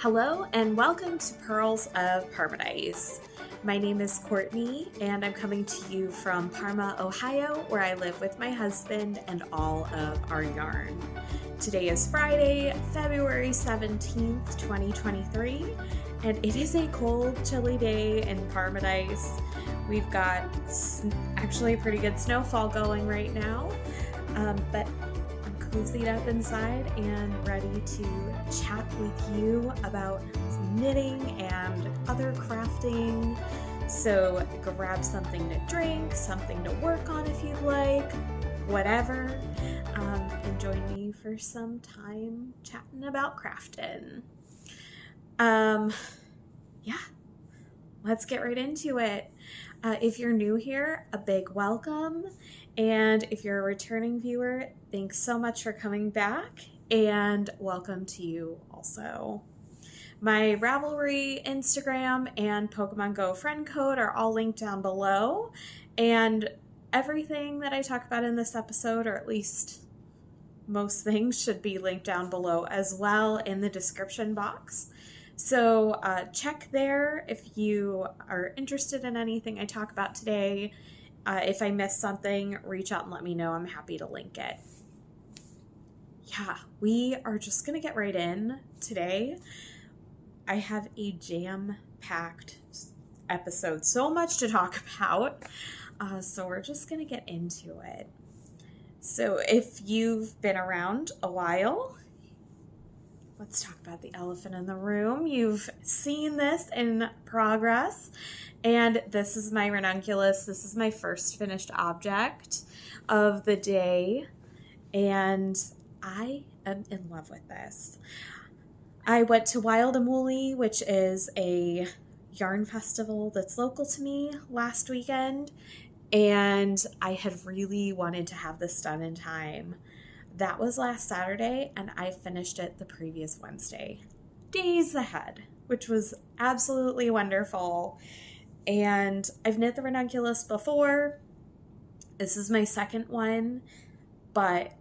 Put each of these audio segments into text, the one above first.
Hello and welcome to Pearls of Paradise. My name is Courtney and I'm coming to you from Parma, Ohio, where I live with my husband and all of our yarn. Today is Friday, February 17th, 2023, and it is a cold, chilly day in Paradise. We've got actually a pretty good snowfall going right now, but cozied up inside and ready to chat with you about knitting and other crafting. So grab something to drink, something to work on if you'd like, whatever, and join me for some time chatting about crafting. Yeah, let's get right into it. If you're new here, a big welcome. And if you're a returning viewer, thanks so much for coming back, and welcome to you also. My Ravelry, Instagram, and Pokemon Go friend code are all linked down below, and everything that I talk about in this episode, or at least most things, should be linked down below as well in the description box. So check there if you are interested in anything I talk about today. If I missed something, reach out and let me know. I'm happy to link it. Yeah, we are just going to get right in today. I have a jam-packed episode, so much to talk about. So we're just going to get into it. So if you've been around a while, let's talk about the elephant in the room. You've seen this in progress. And this is my Ranunculus. This is my first finished object of the day. And I am in love with this. I went to Wild and Woolly, which is a yarn festival that's local to me, last weekend. And I had really wanted to have this done in time. That was last Saturday, and I finished it the previous Wednesday, days ahead, which was absolutely wonderful. And I've knit the Ranunculus before. This is my second one, but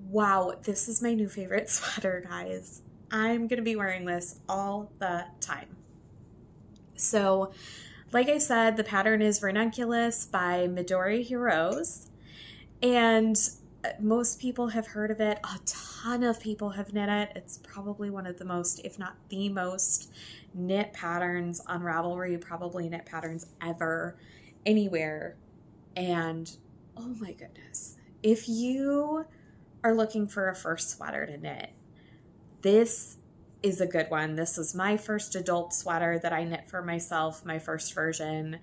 wow, this is my new favorite sweater, guys. I'm going to be wearing this all the time. So, like I said, the pattern is Ranunculus by Midori Hirose, and most people have heard of it. A ton of people have knit it. It's probably one of the most, if not the most, knit patterns on Ravelry, probably knit patterns ever, anywhere. And oh my goodness, if you are looking for a first sweater to knit, this is a good one. This is my first adult sweater that I knit for myself, my first version.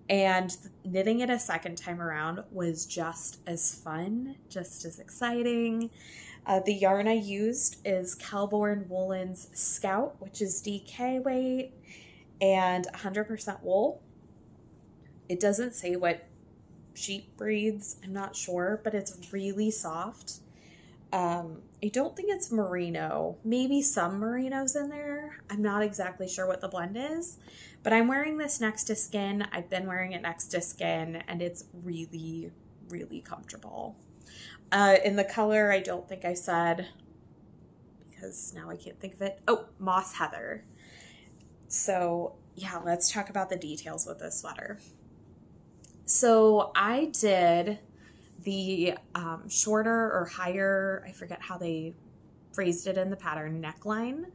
And knitting it a second time around was just as fun, just as exciting. The yarn I used is Kelbourne Woolens Scout, which is DK weight and 100% wool. It doesn't say what sheep breeds, I'm not sure, but it's really soft. I don't think it's merino, maybe some merinos in there. I'm not exactly sure what the blend is, but I'm wearing this next to skin. I've been wearing it next to skin, and it's really, really comfortable. In the color, I don't think I said, because now I can't think of it. Oh, Moss Heather. So yeah, let's talk about the details with this sweater. So I did the shorter or higher, I forget how they phrased it in the pattern, neckline.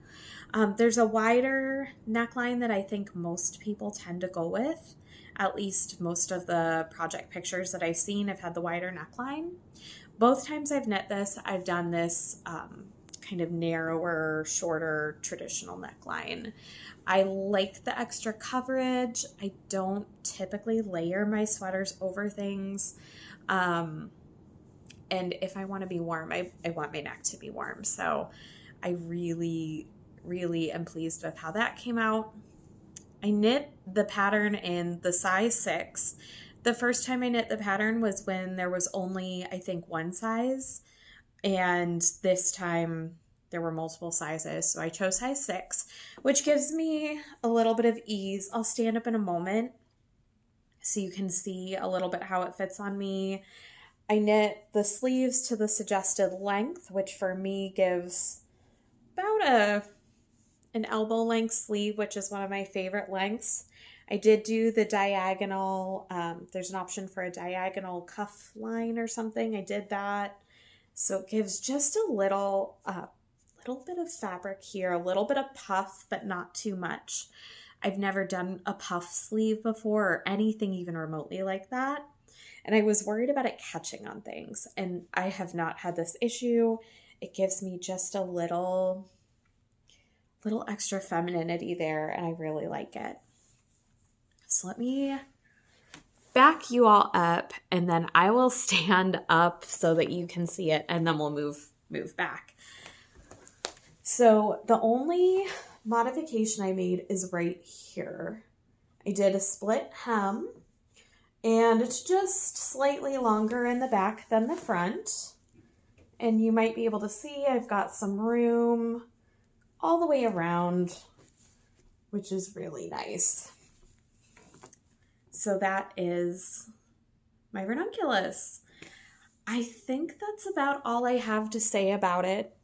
There's a wider neckline that I think most people tend to go with. At least most of the project pictures that I've seen have had the wider neckline. Both times I've knit this, I've done this kind of narrower, shorter, traditional neckline. I like the extra coverage. I don't typically layer my sweaters over things. And if I want to be warm, I want my neck to be warm. So I really, really am pleased with how that came out. I knit the pattern in the size 6. The first time I knit the pattern was when there was only, I think, one size. And this time there were multiple sizes. So I chose size 6, which gives me a little bit of ease. I'll stand up in a moment so you can see a little bit how it fits on me. I knit the sleeves to the suggested length, which for me gives about an elbow length sleeve, which is one of my favorite lengths. I did do the diagonal, there's an option for a diagonal cuff line or something. I did that. So it gives just a little bit of fabric here, a little bit of puff, but not too much. I've never done a puff sleeve before or anything even remotely like that. And I was worried about it catching on things, and I have not had this issue. It gives me just a little extra femininity there, and I really like it. So let me back you all up, and then I will stand up so that you can see it, and then we'll move back. So the only modification I made is right here. I did a split hem, and it's just slightly longer in the back than the front. And you might be able to see I've got some room all the way around, which is really nice. So that is my Ranunculus. I think that's about all I have to say about it.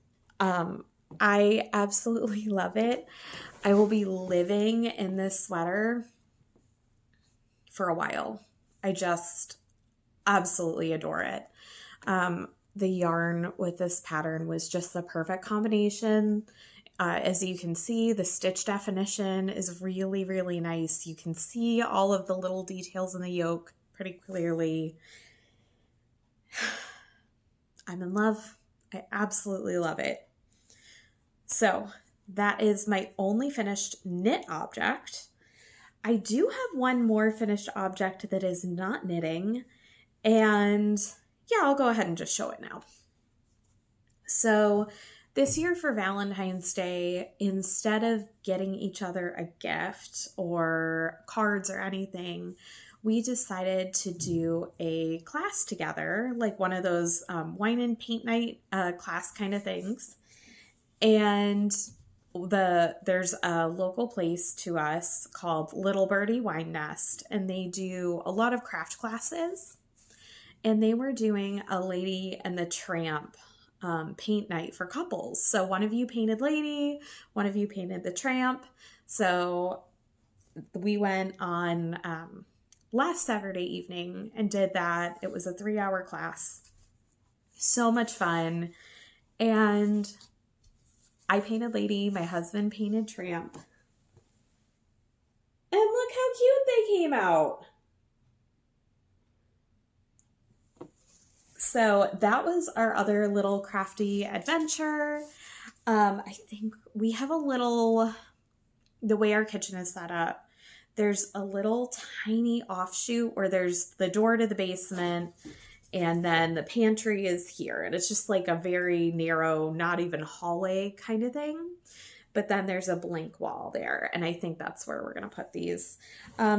I absolutely love it. I will be living in this sweater for a while. I just absolutely adore it. The yarn with this pattern was just the perfect combination. As you can see, the stitch definition is really, really nice. You can see all of the little details in the yoke pretty clearly. I'm in love. I absolutely love it. So that is my only finished knit object. I do have one more finished object that is not knitting, and yeah, I'll go ahead and just show it now. So this year for Valentine's Day, instead of getting each other a gift or cards or anything, we decided to do a class together, like one of those wine and paint night class kind of things. And there's a local place to us called Little Birdie Wine Nest, and they do a lot of craft classes. And they were doing a Lady and the Tramp paint night for couples. So one of you painted Lady, one of you painted the Tramp. So we went on last Saturday evening and did that. It was a 3-hour class. So much fun. And I painted Lady, my husband painted Tramp. And look how cute they came out. So that was our other little crafty adventure. I think we have the way our kitchen is set up, there's a little tiny offshoot where there's the door to the basement, and then the pantry is here. And it's just like a very narrow, not even hallway kind of thing. But then there's a blank wall there. And I think that's where we're going to put these,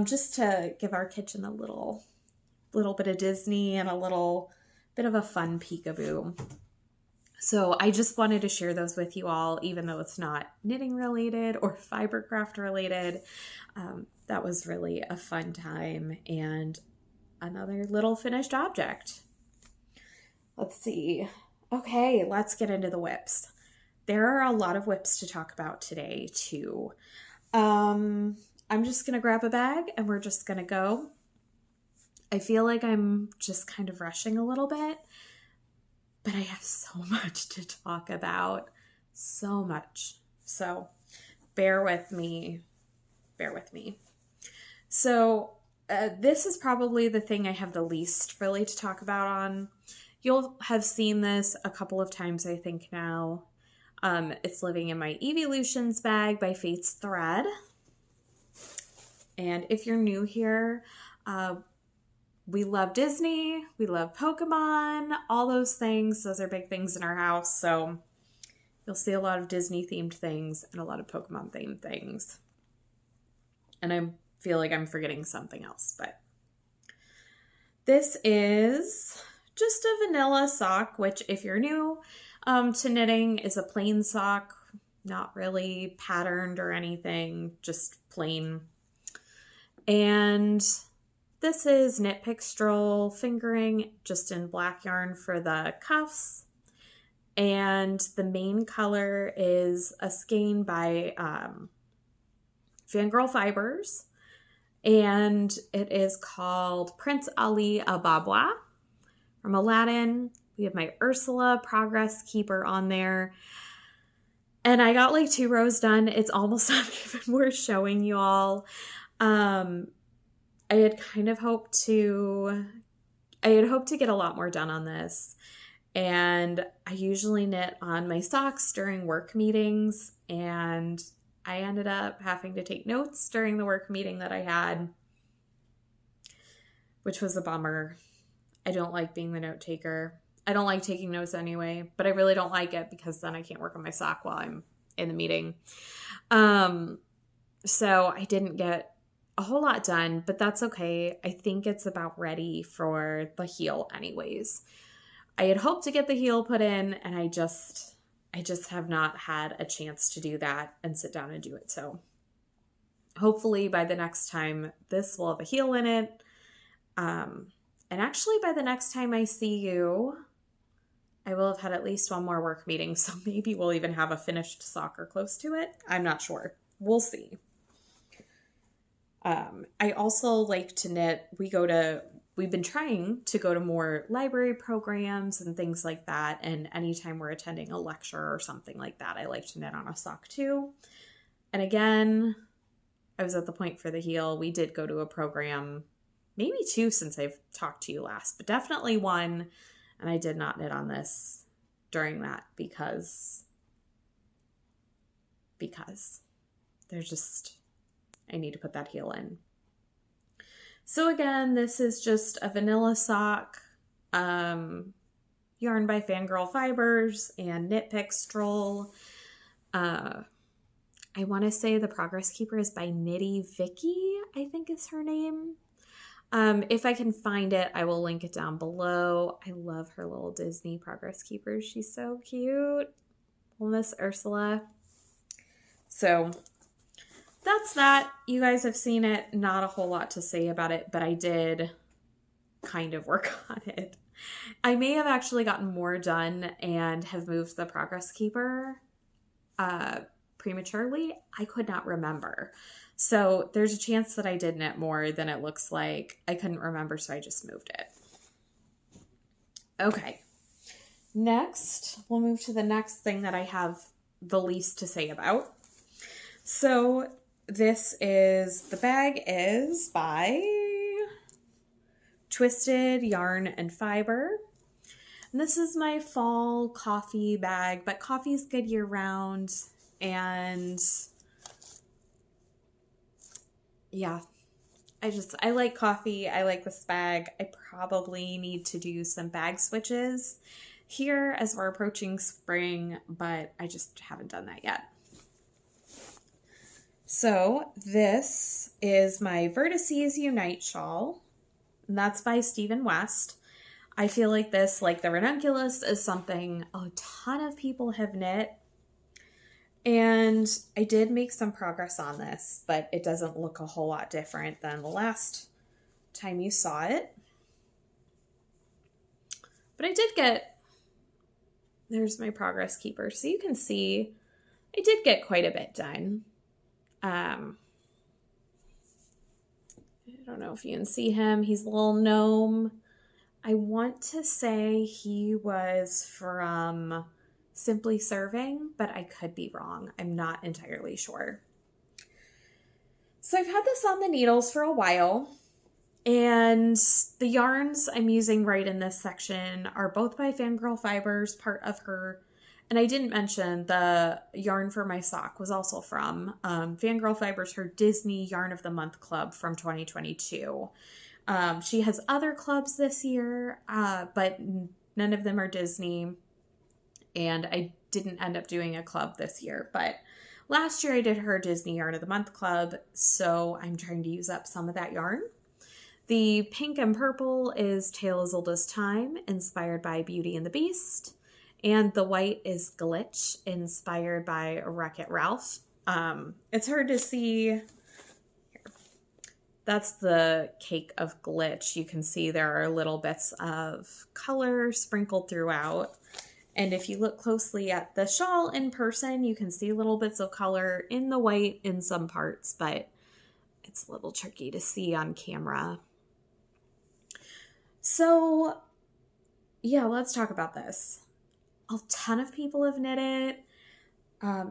just to give our kitchen a little bit of Disney and a little bit of a fun peekaboo. So I just wanted to share those with you all, even though it's not knitting related or fibercraft related. That was really a fun time and another little finished object. Let's see. Okay, let's get into the whips. There are a lot of whips to talk about today too. I'm just going to grab a bag and we're just going to go. I feel like I'm just kind of rushing a little bit, but I have so much to talk about. So much. So bear with me. Bear with me. So this is probably the thing I have the least really to talk about on. You'll have seen this a couple of times, I think, now. It's living in my Evolutions bag by Fate's Thread. And if you're new here, we love Disney, we love Pokemon, all those things. Those are big things in our house. So you'll see a lot of Disney themed things and a lot of Pokemon themed things. And I feel like I'm forgetting something else, but this is just a vanilla sock, which if you're new to knitting is a plain sock, not really patterned or anything, just plain. And this is Knit Pick Stroll fingering, just in black yarn for the cuffs. And the main color is a skein by Fangirl Fibers, and it is called Prince Ali Ababwa from Aladdin. We have my Ursula Progress Keeper on there. And I got like 2 rows done. It's almost not even worth showing you all. I had kind of hoped to get a lot more done on this. And I usually knit on my socks during work meetings, and I ended up having to take notes during the work meeting that I had, which was a bummer. I don't like being the note taker. I don't like taking notes anyway, but I really don't like it because then I can't work on my sock while I'm in the meeting. So I didn't get a whole lot done, but that's okay. I think it's about ready for the heel anyways. I had hoped to get the heel put in, and I just have not had a chance to do that and sit down and do it. So hopefully by the next time this will have a heel in it. And actually by the next time I see you, I will have had at least one more work meeting. So maybe we'll even have a finished sock or close to it. I'm not sure. We'll see. I also like to knit. We've been trying to go to more library programs and things like that. And anytime we're attending a lecture or something like that, I like to knit on a sock too. And again, I was at the point for the heel. We did go to a program, maybe 2 since I've talked to you last, but definitely 1. And I did not knit on this during that because there's just, I need to put that heel in. So again, this is just a vanilla sock, yarn by Fangirl Fibers and Knit Pick Stroll. I want to say the Progress Keeper is by Knitty Vicky, I think is her name. If I can find it, I will link it down below. I love her little Disney Progress Keeper. She's so cute. We'll miss Ursula. So that's that. You guys have seen it. Not a whole lot to say about it, but I did kind of work on it. I may have actually gotten more done and have moved the Progress Keeper prematurely. I could not remember. So there's a chance that I did knit more than it looks like. I couldn't remember, so I just moved it. Okay. Next, we'll move to the next thing that I have the least to say about. So the bag is by Twisted Yarn and Fiber. And this is my fall coffee bag, but coffee's good year round. And yeah, I like coffee. I like this bag. I probably need to do some bag switches here as we're approaching spring, but I just haven't done that yet. So this is my Vertices Unite shawl, and that's by Stephen West. I feel like this, like the Ranunculus, is something a ton of people have knit. And I did make some progress on this, but it doesn't look a whole lot different than the last time you saw it. But I did get, there's my Progress Keeper. So you can see I did get quite a bit done. I don't know if you can see him. He's a little gnome. I want to say he was from Simply Serving, but I could be wrong. I'm not entirely sure. So I've had this on the needles for a while, and the yarns I'm using right in this section are both by Fangirl Fibers, part of her, and I didn't mention the yarn for my sock was also from Fangirl Fibers, her Disney Yarn of the Month Club from 2022. She has other clubs this year, but none of them are Disney. And I didn't end up doing a club this year, but last year I did her Disney Yarn of the Month Club, so I'm trying to use up some of that yarn. The pink and purple is Tale as Old as Time, inspired by Beauty and the Beast, and the white is Glitch, inspired by Wreck-It Ralph. It's hard to see. Here. That's the cake of Glitch. You can see there are little bits of color sprinkled throughout. And if you look closely at the shawl in person, you can see little bits of color in the white in some parts, but it's a little tricky to see on camera. So yeah, let's talk about this. A ton of people have knit it.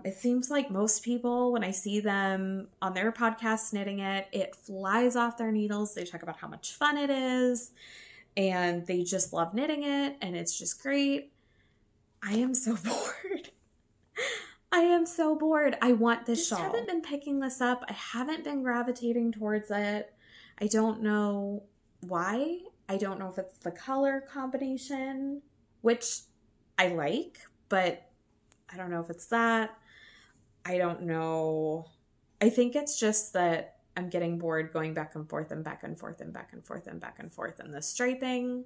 It seems like most people, when I see them on their podcast knitting it, it flies off their needles. They talk about how much fun it is and they just love knitting it and it's just great. I am so bored. I am so bored. I want this shawl. I haven't been picking this up. I haven't been gravitating towards it. I don't know why. I don't know if it's the color combination, which I like, but I don't know if it's that. I don't know. I think it's just that I'm getting bored going back and forth and back and forth and back and forth and back and forth in the striping.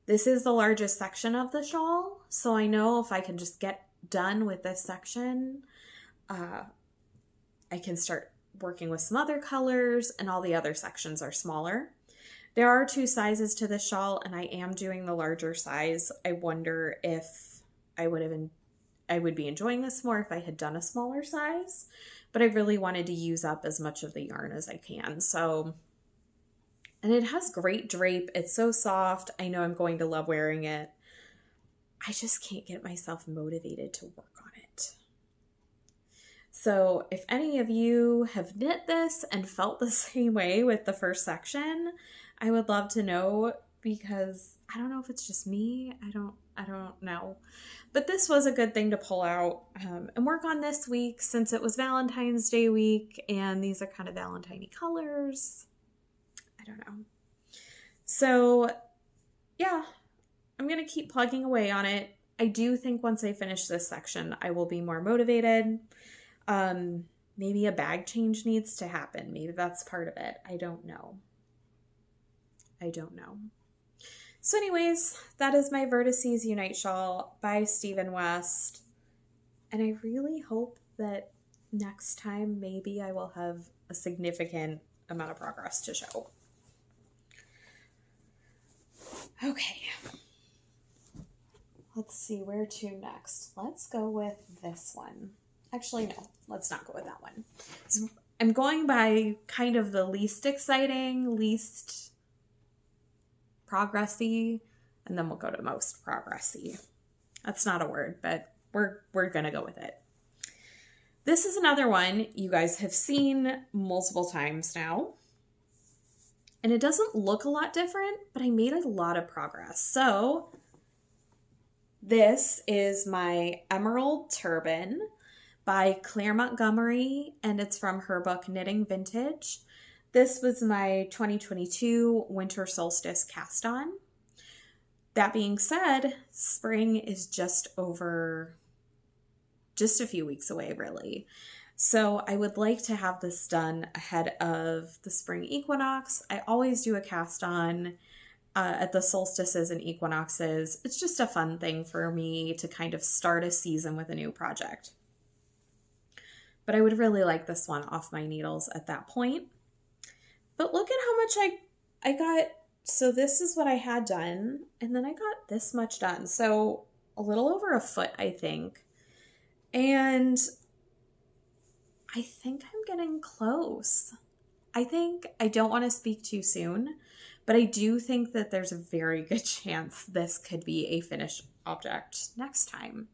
This is the largest section of the shawl, so I know if I can just get done with this section, I can start working with some other colors, and all the other sections are smaller. There are 2 sizes to this shawl, and I am doing the larger size. I wonder if I would be enjoying this more if I had done a smaller size, but I really wanted to use up as much of the yarn as I can. So, and it has great drape. It's so soft. I know I'm going to love wearing it. I just can't get myself motivated to work on it. So if any of you have knit this and felt the same way with the first section, I would love to know, because I don't know if it's just me. I don't know. But this was a good thing to pull out and work on this week, since it was Valentine's Day week and these are kind of Valentine-y colors. I don't know. So yeah, I'm going to keep plugging away on it. I do think once I finish this section, I will be more motivated. Maybe a bag change needs to happen. Maybe that's part of it. I don't know. So anyways, that is my Vertices Unite shawl by Stephen West. And I really hope that next time maybe I will have a significant amount of progress to show. Okay. Let's see where to next. Let's go with this one. Actually, no, let's not go with that one. So I'm going by kind of the least exciting, least progressy, and then we'll go to most progressy. That's not a word, but we're gonna go with it. This is another one you guys have seen multiple times now. And it doesn't look a lot different, but I made a lot of progress. So this is my Emerald Turban by Claire Montgomerie, and it's from her book Knitting Vintage. This was my 2022 winter solstice cast on. That being said, spring is just a few weeks away, really. So I would like to have this done ahead of the spring equinox. I always do a cast on at the solstices and equinoxes. It's just a fun thing for me to kind of start a season with a new project. But I would really like this one off my needles at that point. But look at how much I got. So this is what I had done, and then I got this much done. So a little over a foot, I think. And I think I'm getting close. I don't want to speak too soon, but I do think that there's a very good chance this could be a finished object next time.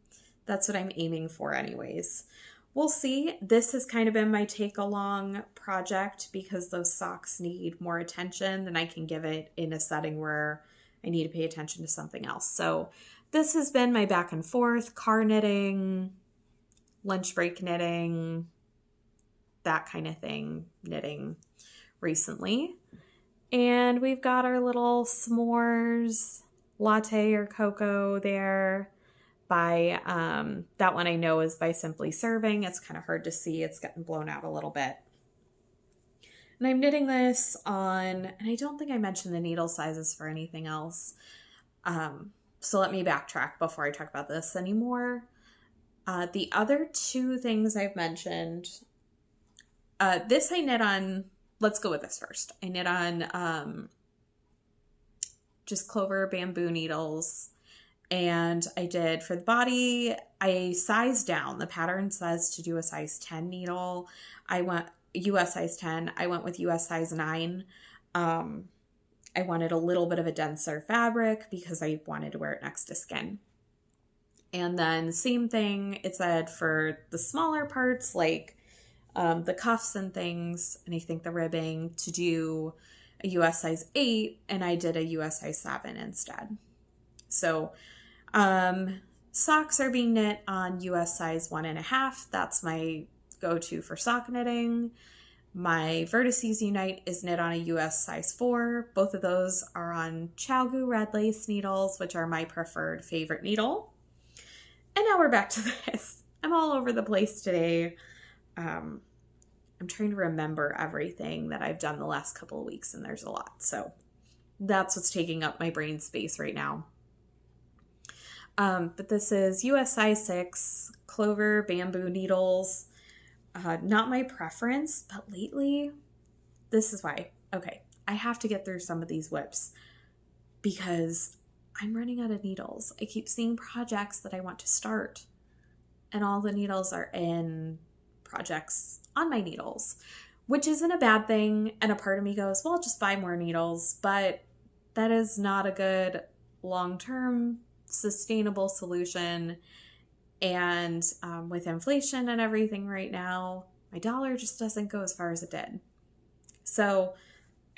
That's what I'm aiming for anyways. We'll see. This has kind of been my take-along project because those socks need more attention than I can give it in a setting where I need to pay attention to something else. So this has been my back and forth, car knitting, lunch break knitting, that kind of thing, knitting recently. And we've got our little s'mores latte or cocoa there by, that one I know is by Simply Serving. It's kind of hard to see. It's getting blown out a little bit. And I'm knitting this on, and I don't think I mentioned the needle sizes for anything else. So let me backtrack before I talk about this anymore. The other two things I've mentioned, this I knit on, let's go with this first. I knit on just clover bamboo needles. And I did for the body, I sized down. The pattern says to do a size 10 needle. I went US size 10. I went with US size 9. I wanted a little bit of a denser fabric because I wanted to wear it next to skin. And then same thing, it said for the smaller parts, like the cuffs and things, and I think the ribbing, to do a US size 8, and I did a US size 7 instead. So socks are being knit on US size 1.5. That's my go-to for sock knitting. My Vertices Unite is knit on a US size 4. Both of those are on Chalgu red lace needles, which are my preferred favorite needle. And now we're back to this. I'm all over the place today. I'm trying to remember everything that I've done the last couple of weeks, and there's a lot. So that's what's taking up my brain space right now. But this is US size 6 clover bamboo needles. Not my preference, but lately, this is why. Okay, I have to get through some of these whips because I'm running out of needles. I keep seeing projects that I want to start, and all the needles are in projects on my needles, which isn't a bad thing. And a part of me goes, well, I'll just buy more needles, but that is not a good long-term sustainable solution. And with inflation and everything right now, my dollar just doesn't go as far as it did. So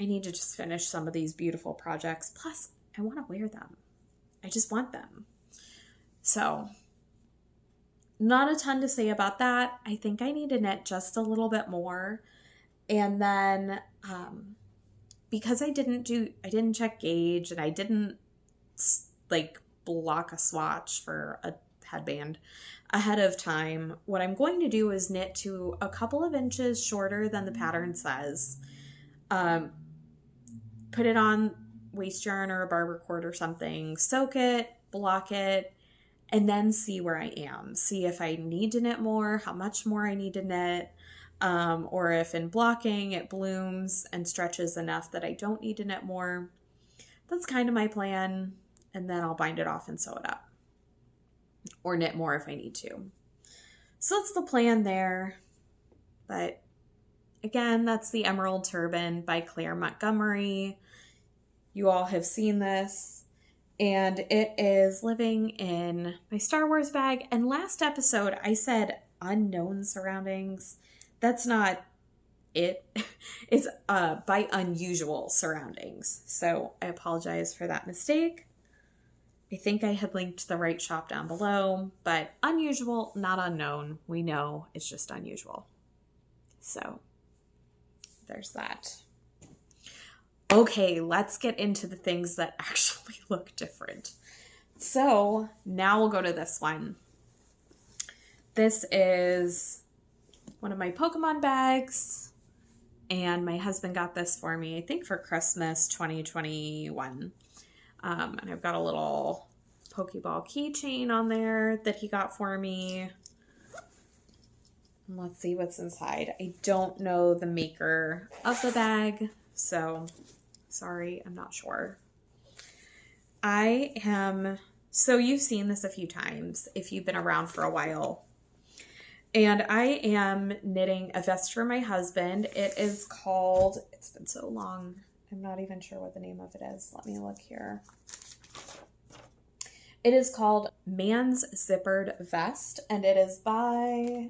I need to just finish some of these beautiful projects. Plus, I want to wear them. I just want them. So not a ton to say about that. I think I need to knit just a little bit more. And then because I didn't check gauge, and I didn't like block a swatch for a headband ahead of time, what I'm going to do is knit to a couple of inches shorter than the pattern says. Put it on waste yarn or a barber cord or something, soak it, block it, and then see where I am. See if I need to knit more, how much more I need to knit, or if in blocking it blooms and stretches enough that I don't need to knit more. That's kind of my plan, and then I'll bind it off and sew it up. Or knit more if I need to. So that's the plan there. But again, that's the Emerald Turban by Claire Montgomerie. You all have seen this. And it is living in my Star Wars bag. And last episode, I said unknown surroundings. That's not it. It's by unusual surroundings. So I apologize for that mistake. I think I had linked the right shop down below, but unusual, not unknown. We know it's just unusual. So there's that. Okay, let's get into the things that actually look different. So now we'll go to this one. This is one of my Pokemon bags, and my husband got this for me, I think for Christmas 2021. And I've got a little Pokeball keychain on there that he got for me. And let's see what's inside. I don't know the maker of the bag, so sorry, I'm not sure. So you've seen this a few times if you've been around for a while. And I am knitting a vest for my husband. It is called, it's been so long, I'm not even sure what the name of it is. Let me look here. It is called Man's Zippered Vest, and it is by,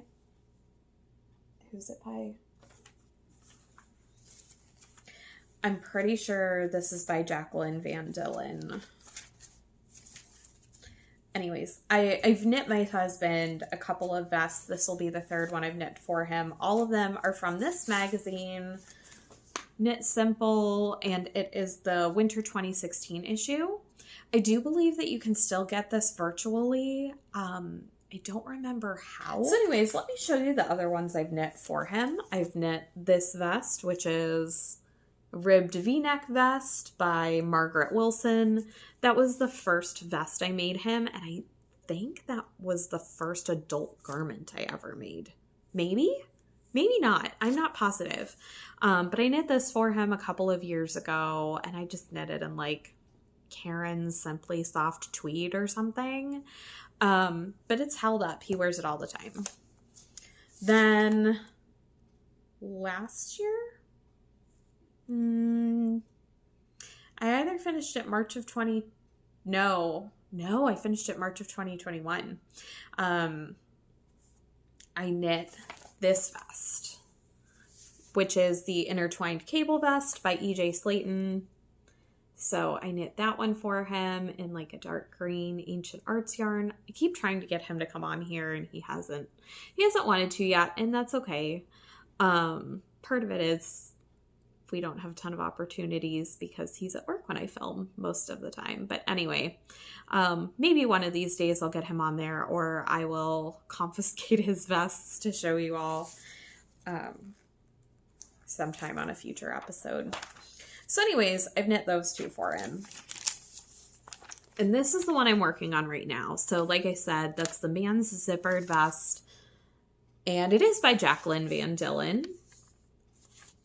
who's it by? I'm pretty sure this is by Jaqueline Van Dillen. Anyways, I've knit my husband a couple of vests. This will be the third one I've knit for him. All of them are from this magazine, Knit Simple, and it is the Winter 2016 issue. I do believe that you can still get this virtually. I don't remember how. So anyways, let me show you the other ones I've knit for him. I've knit this vest, which is Ribbed V-neck vest by Margaret Wilson. That was the first vest I made him, and I think that was the first adult garment I ever made. Maybe? Maybe not. I'm not positive. But I knit this for him a couple of years ago, and I just knit it in like Karen's Simply Soft tweed or something. But it's held up. He wears it all the time. Then last year, I either finished it March of 20. No, I finished it March of 2021. I knit this vest, which is the intertwined cable vest by EJ Slayton. So I knit that one for him in like a dark green ancient arts yarn. I keep trying to get him to come on here and he hasn't wanted to yet, and that's okay. Part of it is we don't have a ton of opportunities because he's at work when I film most of the time. But anyway, maybe one of these days I'll get him on there, or I will confiscate his vests to show you all sometime on a future episode. So anyways, I've knit those two for him. And this is the one I'm working on right now. So like I said, that's the man's zippered vest. And it is by Jaqueline Van Dillen.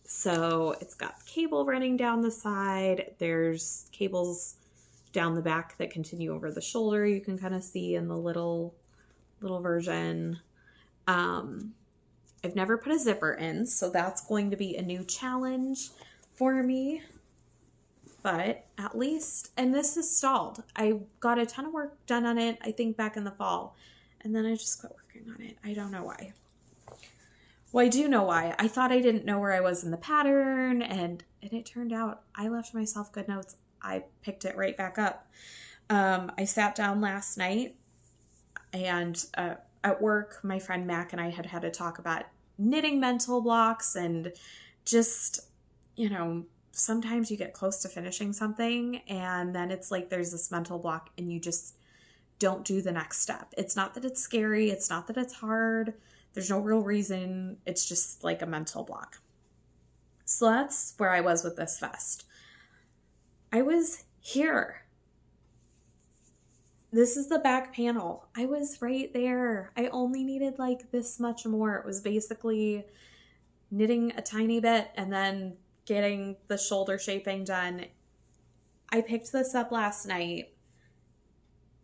So it's got cable running down the side. There's cables down the back that continue over the shoulder. You can kind of see in the little version. I've never put a zipper in, so that's going to be a new challenge for me. But at least, and this is stalled. I got a ton of work done on it, I think back in the fall. And then I just quit working on it. I don't know why. Well, I do know why. I thought I didn't know where I was in the pattern, and it turned out I left myself good notes. I picked it right back up. I sat down last night, and at work, my friend Mac and I had a talk about knitting mental blocks, and just, you know, sometimes you get close to finishing something, and then it's like there's this mental block, and you just don't do the next step. It's not that it's scary. It's not that it's hard. There's no real reason. It's just like a mental block. So that's where I was with this vest. I was here. This is the back panel. I was right there. I only needed like this much more. It was basically knitting a tiny bit and then getting the shoulder shaping done. I picked this up last night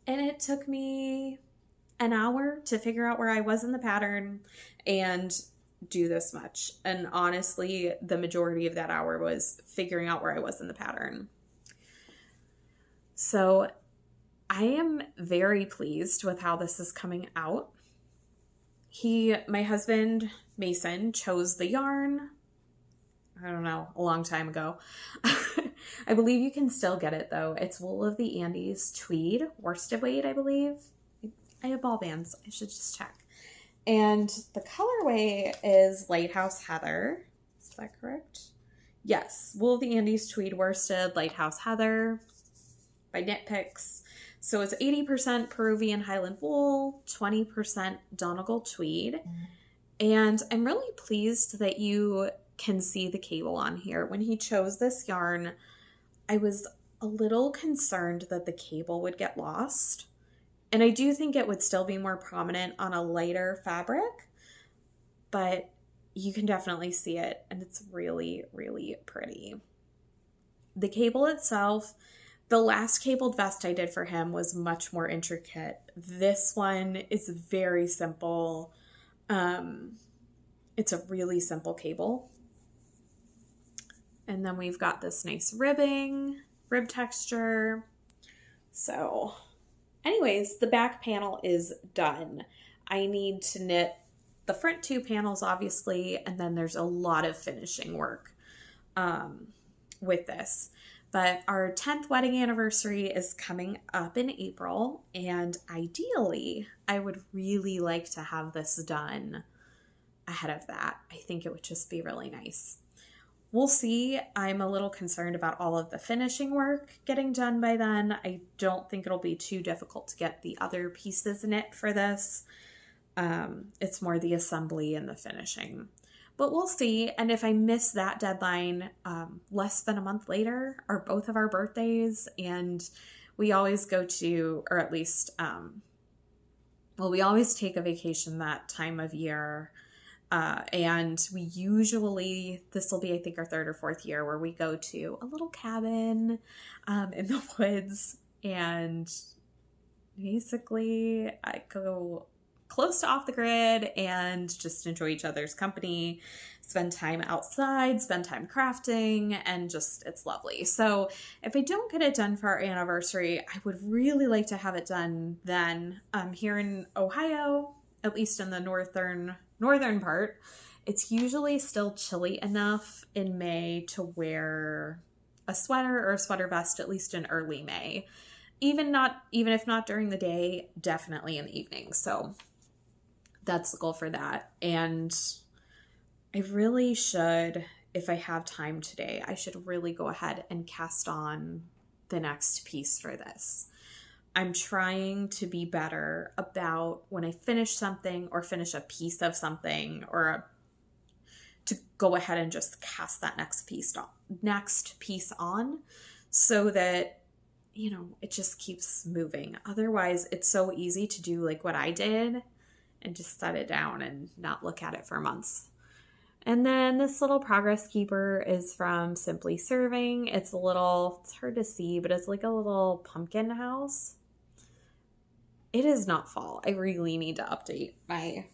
and it took me an hour to figure out where I was in the pattern and do this much. And honestly, the majority of that hour was figuring out where I was in the pattern. So I am very pleased with how this is coming out. My husband, Mason, chose the yarn, I don't know, a long time ago. I believe you can still get it though. It's Wool of the Andes tweed, worsted weight, I believe. I have ball bands. I should just check. And the colorway is Lighthouse Heather. Is that correct? Yes. Wool of the Andes tweed worsted, Lighthouse Heather by Knit Picks. So it's 80% Peruvian Highland wool, 20% Donegal tweed. And I'm really pleased that you can see the cable on here. When he chose this yarn, I was a little concerned that the cable would get lost. And I do think it would still be more prominent on a lighter fabric, but you can definitely see it, and it's really, really pretty. The cable itself, the last cabled vest I did for him was much more intricate. This one is very simple. It's a really simple cable. And then we've got this nice rib texture. So anyways, the back panel is done. I need to knit the front two panels, obviously, and then there's a lot of finishing work with this. But our 10th wedding anniversary is coming up in April, and ideally, I would really like to have this done ahead of that. I think it would just be really nice. We'll see. I'm a little concerned about all of the finishing work getting done by then. I don't think it'll be too difficult to get the other pieces knit for this. It's more the assembly and the finishing. But we'll see. And if I miss that deadline less than a month later are both of our birthdays. And we always go to, or at least, we always take a vacation that time of year. And we usually, this will be, I think, our third or fourth year where we go to a little cabin in the woods, and basically I go close to off the grid and just enjoy each other's company, spend time outside, spend time crafting, and just, it's lovely. So if I don't get it done for our anniversary, I would really like to have it done then. Here in Ohio, at least in the northern part, it's usually still chilly enough in May to wear a sweater or a sweater vest, at least in early May. Even if not during the day, definitely in the evening. So that's the goal for that. And I really should, if I have time today, I should really go ahead and cast on the next piece for this. I'm trying to be better about when I finish something or finish a piece of something to go ahead and just cast that next piece on so that, you know, it just keeps moving. Otherwise, it's so easy to do like what I did and just set it down and not look at it for months. And then this little progress keeper is from Simply Serving. It's hard to see, but it's like a little pumpkin house. It is not fall. I really need to update my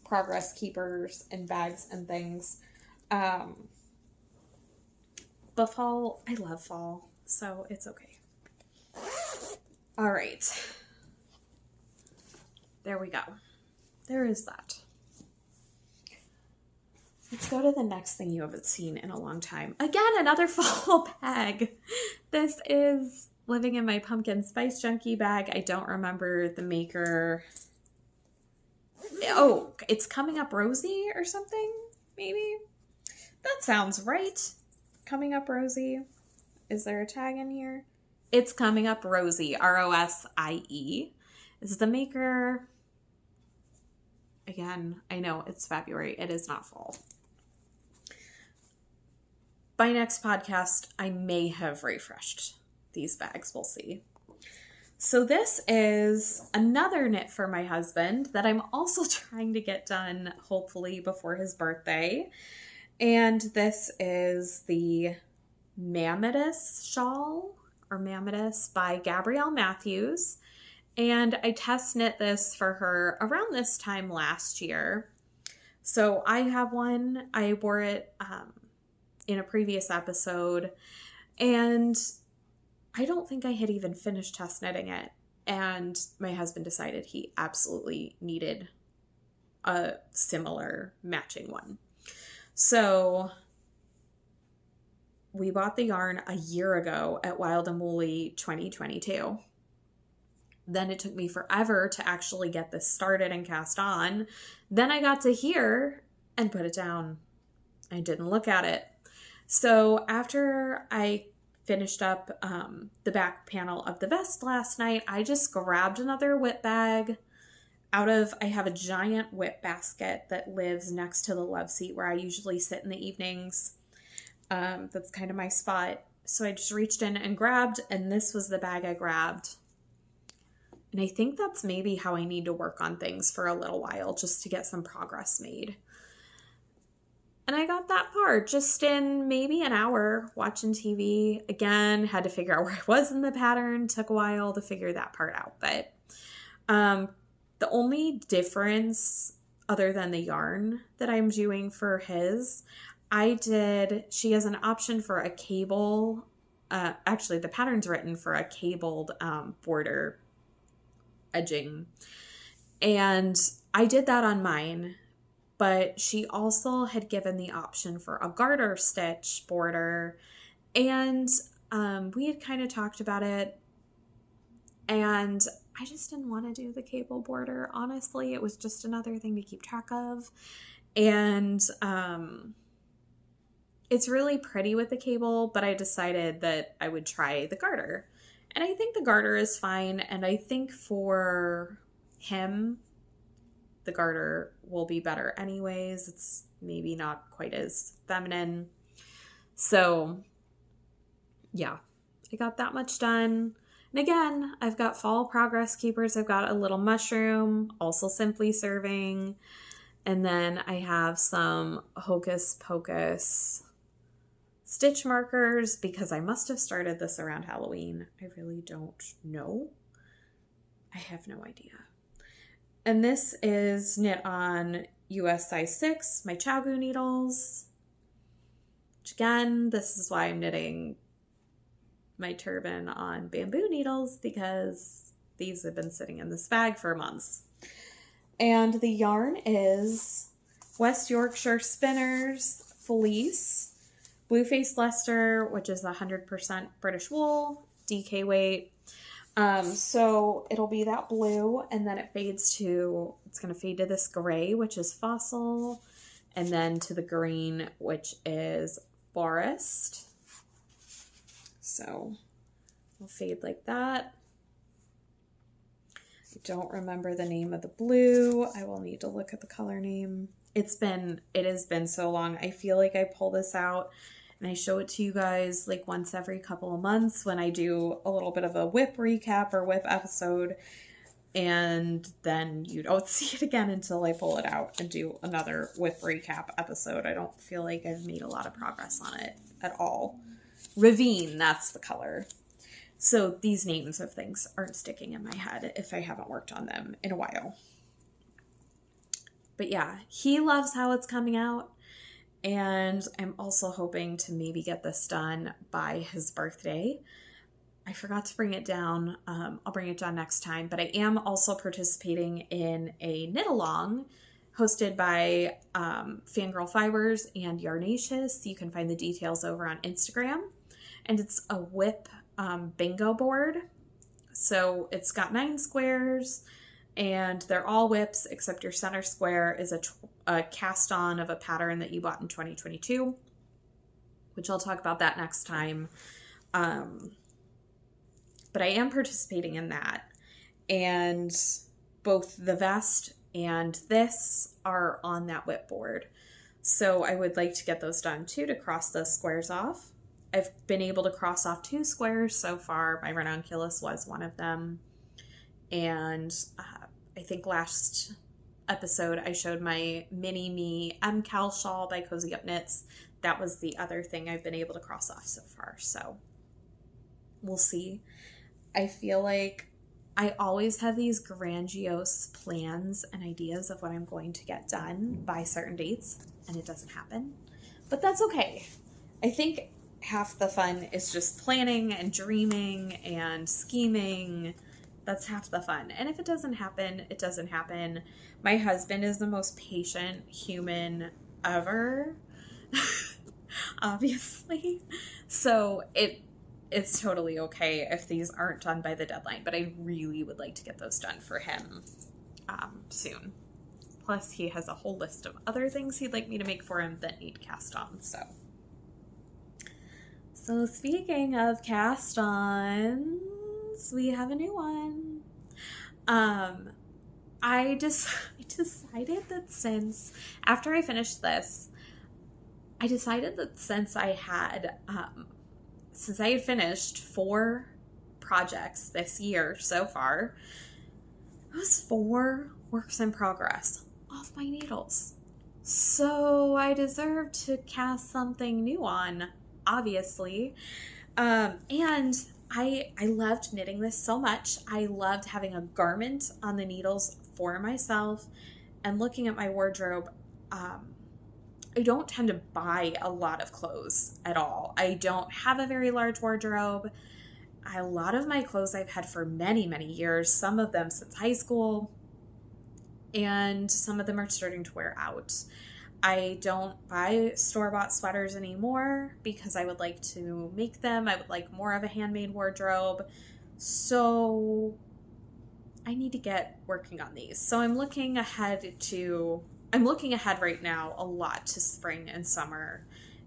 progress keepers and bags and things. But fall, I love fall, so it's okay. All right. There we go. There is that. Let's go to the next thing you haven't seen in a long time. Again, another fall bag. This is living in my pumpkin spice junkie bag. I don't remember the maker. Oh, it's Coming Up Rosie or something, maybe? That sounds right. Coming Up Rosie. Is there a tag in here? It's Coming Up Rosie, Rosie. This is the maker. Again, I know it's February. It is not fall. By next podcast, I may have refreshed these bags. We'll see. So this is another knit for my husband that I'm also trying to get done, hopefully before his birthday. And this is the Mammatus shawl, or Mammatus, by Gabrielle Matthews. And I test knit this for her around this time last year. So I have one. I wore it in a previous episode. And I don't think I had even finished test knitting it. And my husband decided he absolutely needed a similar matching one. So we bought the yarn a year ago at Wild and Woolly 2022. Then it took me forever to actually get this started and cast on. Then I got to here and put it down. I didn't look at it. So after I finished up the back panel of the vest last night, I just grabbed another whip bag I have a giant whip basket that lives next to the love seat where I usually sit in the evenings. That's kind of my spot. So I just reached in and grabbed, and this was the bag I grabbed. And I think that's maybe how I need to work on things for a little while, just to get some progress made. And I got that far just in maybe an hour watching TV. Again, had to figure out where I was in the pattern. Took a while to figure that part out. But the only difference other than the yarn that I'm doing for his, she has an option for a cable. Actually, the pattern's written for a cabled border edging. And I did that on mine. But she also had given the option for a garter stitch border, and we had kind of talked about it, and I just didn't want to do the cable border. Honestly, it was just another thing to keep track of, and it's really pretty with the cable, but I decided that I would try the garter, and I think the garter is fine, and I think for him, the garter will be better anyways. It's maybe not quite as feminine. So yeah, I got that much done. And again, I've got fall progress keepers. I've got a little mushroom, also Simply Serving. And then I have some Hocus Pocus stitch markers because I must have started this around Halloween. I really don't know. I have no idea. And this is knit on US size 6, my Chagu needles. Which again, this is why I'm knitting my turban on bamboo needles, because these have been sitting in this bag for months. And the yarn is West Yorkshire Spinners Fleece, Blueface Leicester, which is 100% British wool, DK weight. So it'll be that blue, and then it fades to, it's going to fade to this gray, which is Fossil, and then to the green, which is Forest. So it'll fade like that. I don't remember the name of the blue. I will need to look at the color name. It has been so long. I feel like I pull this out and I show it to you guys like once every couple of months when I do a little bit of a whip recap or whip episode, and then you don't see it again until I pull it out and do another whip recap episode. I don't feel like I've made a lot of progress on it at all. Ravine, that's the color. So these names of things aren't sticking in my head if I haven't worked on them in a while. But yeah, he loves how it's coming out. And I'm also hoping to maybe get this done by his birthday. I forgot to bring it down. I'll bring it down next time. But I am also participating in a knit along hosted by Fangirl Fibers and Yarnaceous. You can find the details over on Instagram. And it's a whip bingo board. So it's got 9 squares. And they're all whips, except your center square is a cast on of a pattern that you bought in 2022, which I'll talk about that next time. But I am participating in that. And both the vest and this are on that whip board. So I would like to get those done too, to cross those squares off. I've been able to cross off 2 squares so far. My Ranunculus was one of them. And I think last episode I showed my Mini Me MCal shawl by Cozy Up Knits. That was the other thing I've been able to cross off so far. So we'll see. I feel like I always have these grandiose plans and ideas of what I'm going to get done by certain dates, and it doesn't happen. But that's okay. I think half the fun is just planning and dreaming and scheming. That's half the fun. And if it doesn't happen, it doesn't happen. My husband is the most patient human ever, obviously. So it's totally okay if these aren't done by the deadline, but I really would like to get those done for him soon. Plus, he has a whole list of other things he'd like me to make for him that need cast on. So speaking of cast-ons, we have a new one. I decided that since after I finished this, since I had finished 4 projects this year so far, it was 4 works in progress off my needles. So I deserve to cast something new on, obviously. And I loved knitting this so much. I loved having a garment on the needles for myself, and looking at my wardrobe. I don't tend to buy a lot of clothes at all. I don't have a very large wardrobe. A lot of my clothes I've had for many, many years, some of them since high school, and some of them are starting to wear out. I don't buy store-bought sweaters anymore because I would like to make them. I would like more of a handmade wardrobe. So I need to get working on these. So I'm looking ahead right now a lot to spring and summer,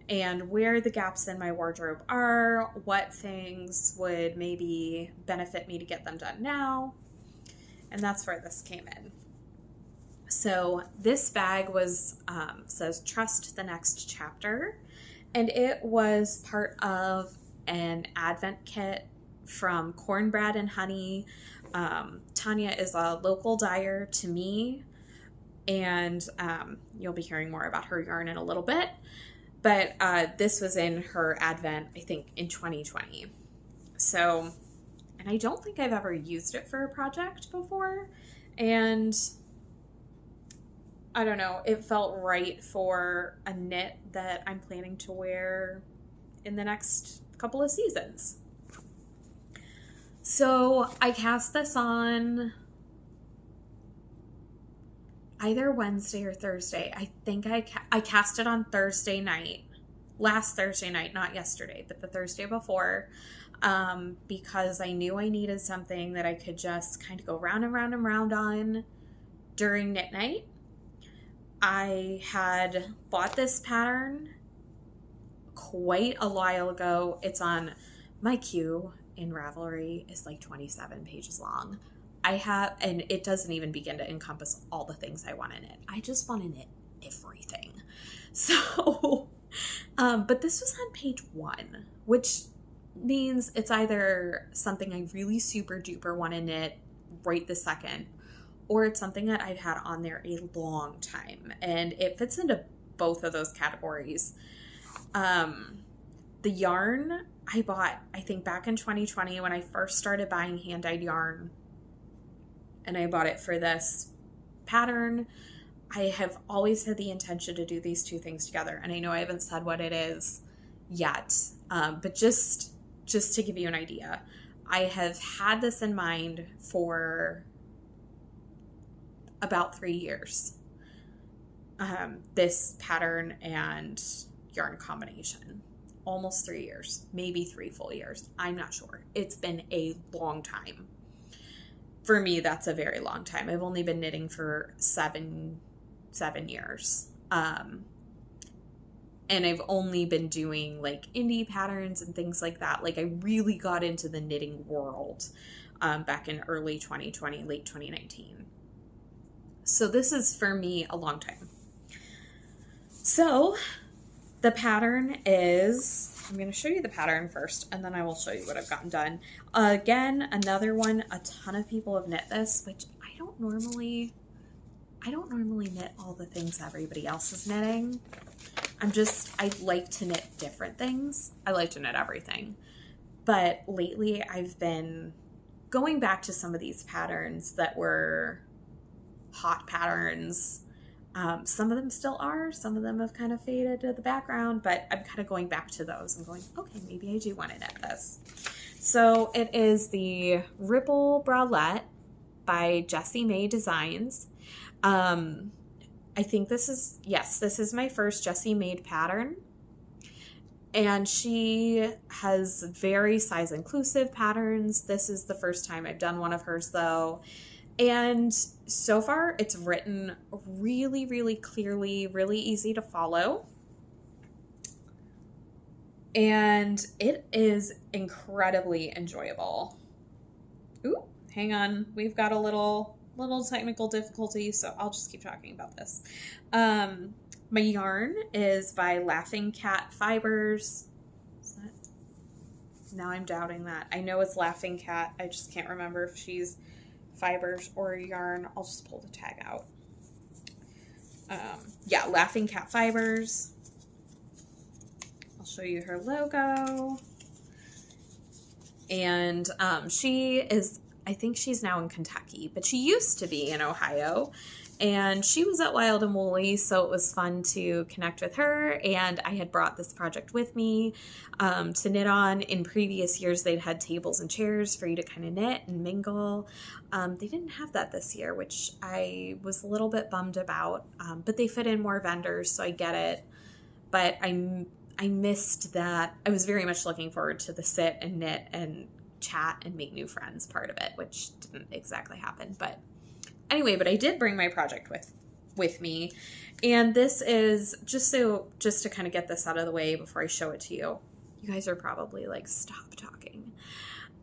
and where the gaps in my wardrobe are, what things would maybe benefit me to get them done now. And that's where this came in. So this bag says Trust the Next Chapter, and it was part of an advent kit from Cornbread and Honey. Tanya is a local dyer to me, and you'll be hearing more about her yarn in a little bit. But this was in her advent, I think, in 2020. So, and I don't think I've ever used it for a project before. And I don't know, it felt right for a knit that I'm planning to wear in the next couple of seasons. So I cast this on either Wednesday or Thursday. I think I cast it on Thursday night, last Thursday night, not yesterday, but the Thursday before, because I knew I needed something that I could just kind of go round and round and round on during knit night. I had bought this pattern quite a while ago. It's on my queue in Ravelry. It's like 27 pages long. And it doesn't even begin to encompass all the things I want in it. I just want to knit everything. So, but this was on page 1, which means it's either something I really super duper want to knit right this second, or it's something that I've had on there a long time. And it fits into both of those categories. The yarn I bought, I think back in 2020 when I first started buying hand-dyed yarn, and I bought it for this pattern. I have always had the intention to do these two things together, and I know I haven't said what it is yet, but just to give you an idea, I have had this in mind for about 3 years. This pattern and yarn combination. Almost 3 years, maybe 3 full years. I'm not sure. It's been a long time. For me, that's a very long time. I've only been knitting for seven years. And I've only been doing like indie patterns and things like that. Like I really got into the knitting world back in early 2020, late 2019. So this is for me a long time. So the pattern is, I'm going to show you the pattern first, and then I will show you what I've gotten done. Again, another one, a ton of people have knit this, which I don't normally knit all the things everybody else is knitting. I like to knit different things. I like to knit everything. But lately I've been going back to some of these patterns that were hot patterns. Some of them still are. Some of them have kind of faded to the background, but I'm kind of going back to those and going, okay, maybe I do want to knit this. So it is the Ripple Bralette by Jessie May Designs. I think this is my first Jessie made pattern. And she has very size inclusive patterns. This is the first time I've done one of hers though. And so far it's written really, really clearly, really easy to follow. And it is incredibly enjoyable. Ooh, hang on. We've got a little technical difficulty, so I'll just keep talking about this. My yarn is by Laughing Cat Fibers. Now I'm doubting that. I know it's Laughing Cat. I just can't remember if she's fibers or yarn. I'll just pull the tag out. Yeah, Laughing Cat Fibers. I'll show you her logo. And she is, I think she's now in Kentucky, but she used to be in Ohio. And she was at Wild and Woolly, so it was fun to connect with her. And I had brought this project with me to knit on. In previous years, they'd had tables and chairs for you to kind of knit and mingle. They didn't have that this year, which I was a little bit bummed about. But they fit in more vendors, so I get it. But I missed that. I was very much looking forward to the sit and knit and chat and make new friends part of it, which didn't exactly happen. But anyway, but I did bring my project with me, and this is just to kind of get this out of the way before I show it to you. You guys are probably like, stop talking.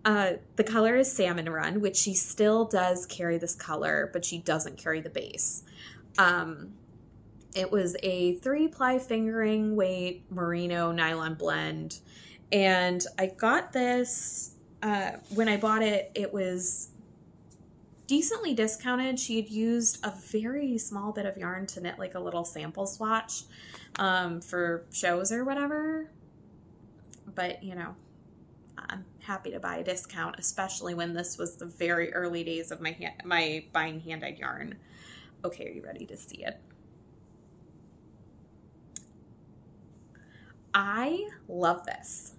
The color is Salmon Run, which she still does carry this color, but she doesn't carry the base. It was a 3-ply fingering weight merino nylon blend, and I got this when I bought it. It was decently discounted. She had used a very small bit of yarn to knit like a little sample swatch for shows or whatever. But, you know, I'm happy to buy a discount, especially when this was the very early days of my buying hand-dyed yarn. Okay, are you ready to see it? I love this.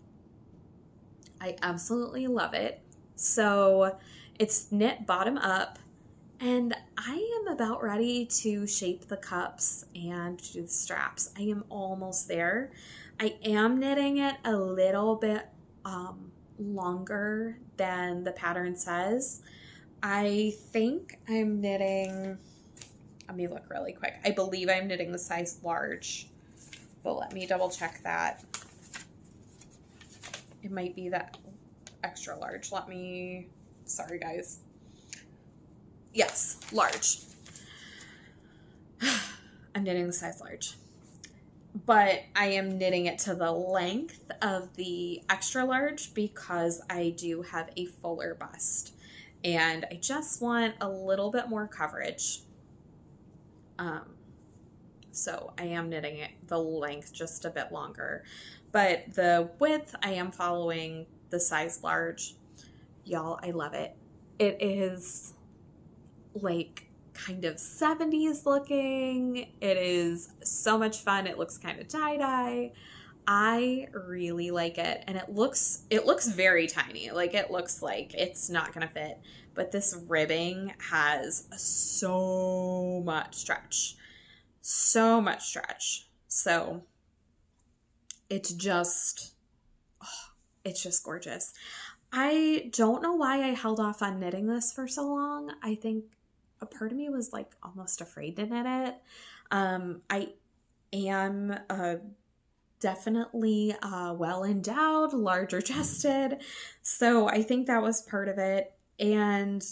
I absolutely love it. So it's knit bottom up, and I am about ready to shape the cups and do the straps. I am almost there. I am knitting it a little bit longer than the pattern says. I think I'm knitting, let me look really quick. I believe I'm knitting the size large, but let me double check that. It might be that extra large. Sorry guys. Yes, large. I'm knitting the size large. But I am knitting it to the length of the extra large because I do have a fuller bust. And I just want a little bit more coverage. So I am knitting it the length just a bit longer. But the width, I am following the size large. Y'all, I love it. It is like kind of 70s looking. It is so much fun. It looks kind of tie-dye. I really like it. And it looks very tiny. Like it looks like it's not going to fit. But this ribbing has so much stretch. So much stretch. So it's just gorgeous. I don't know why I held off on knitting this for so long. I think a part of me was like almost afraid to knit it. I am definitely well endowed, larger chested. So I think that was part of it. And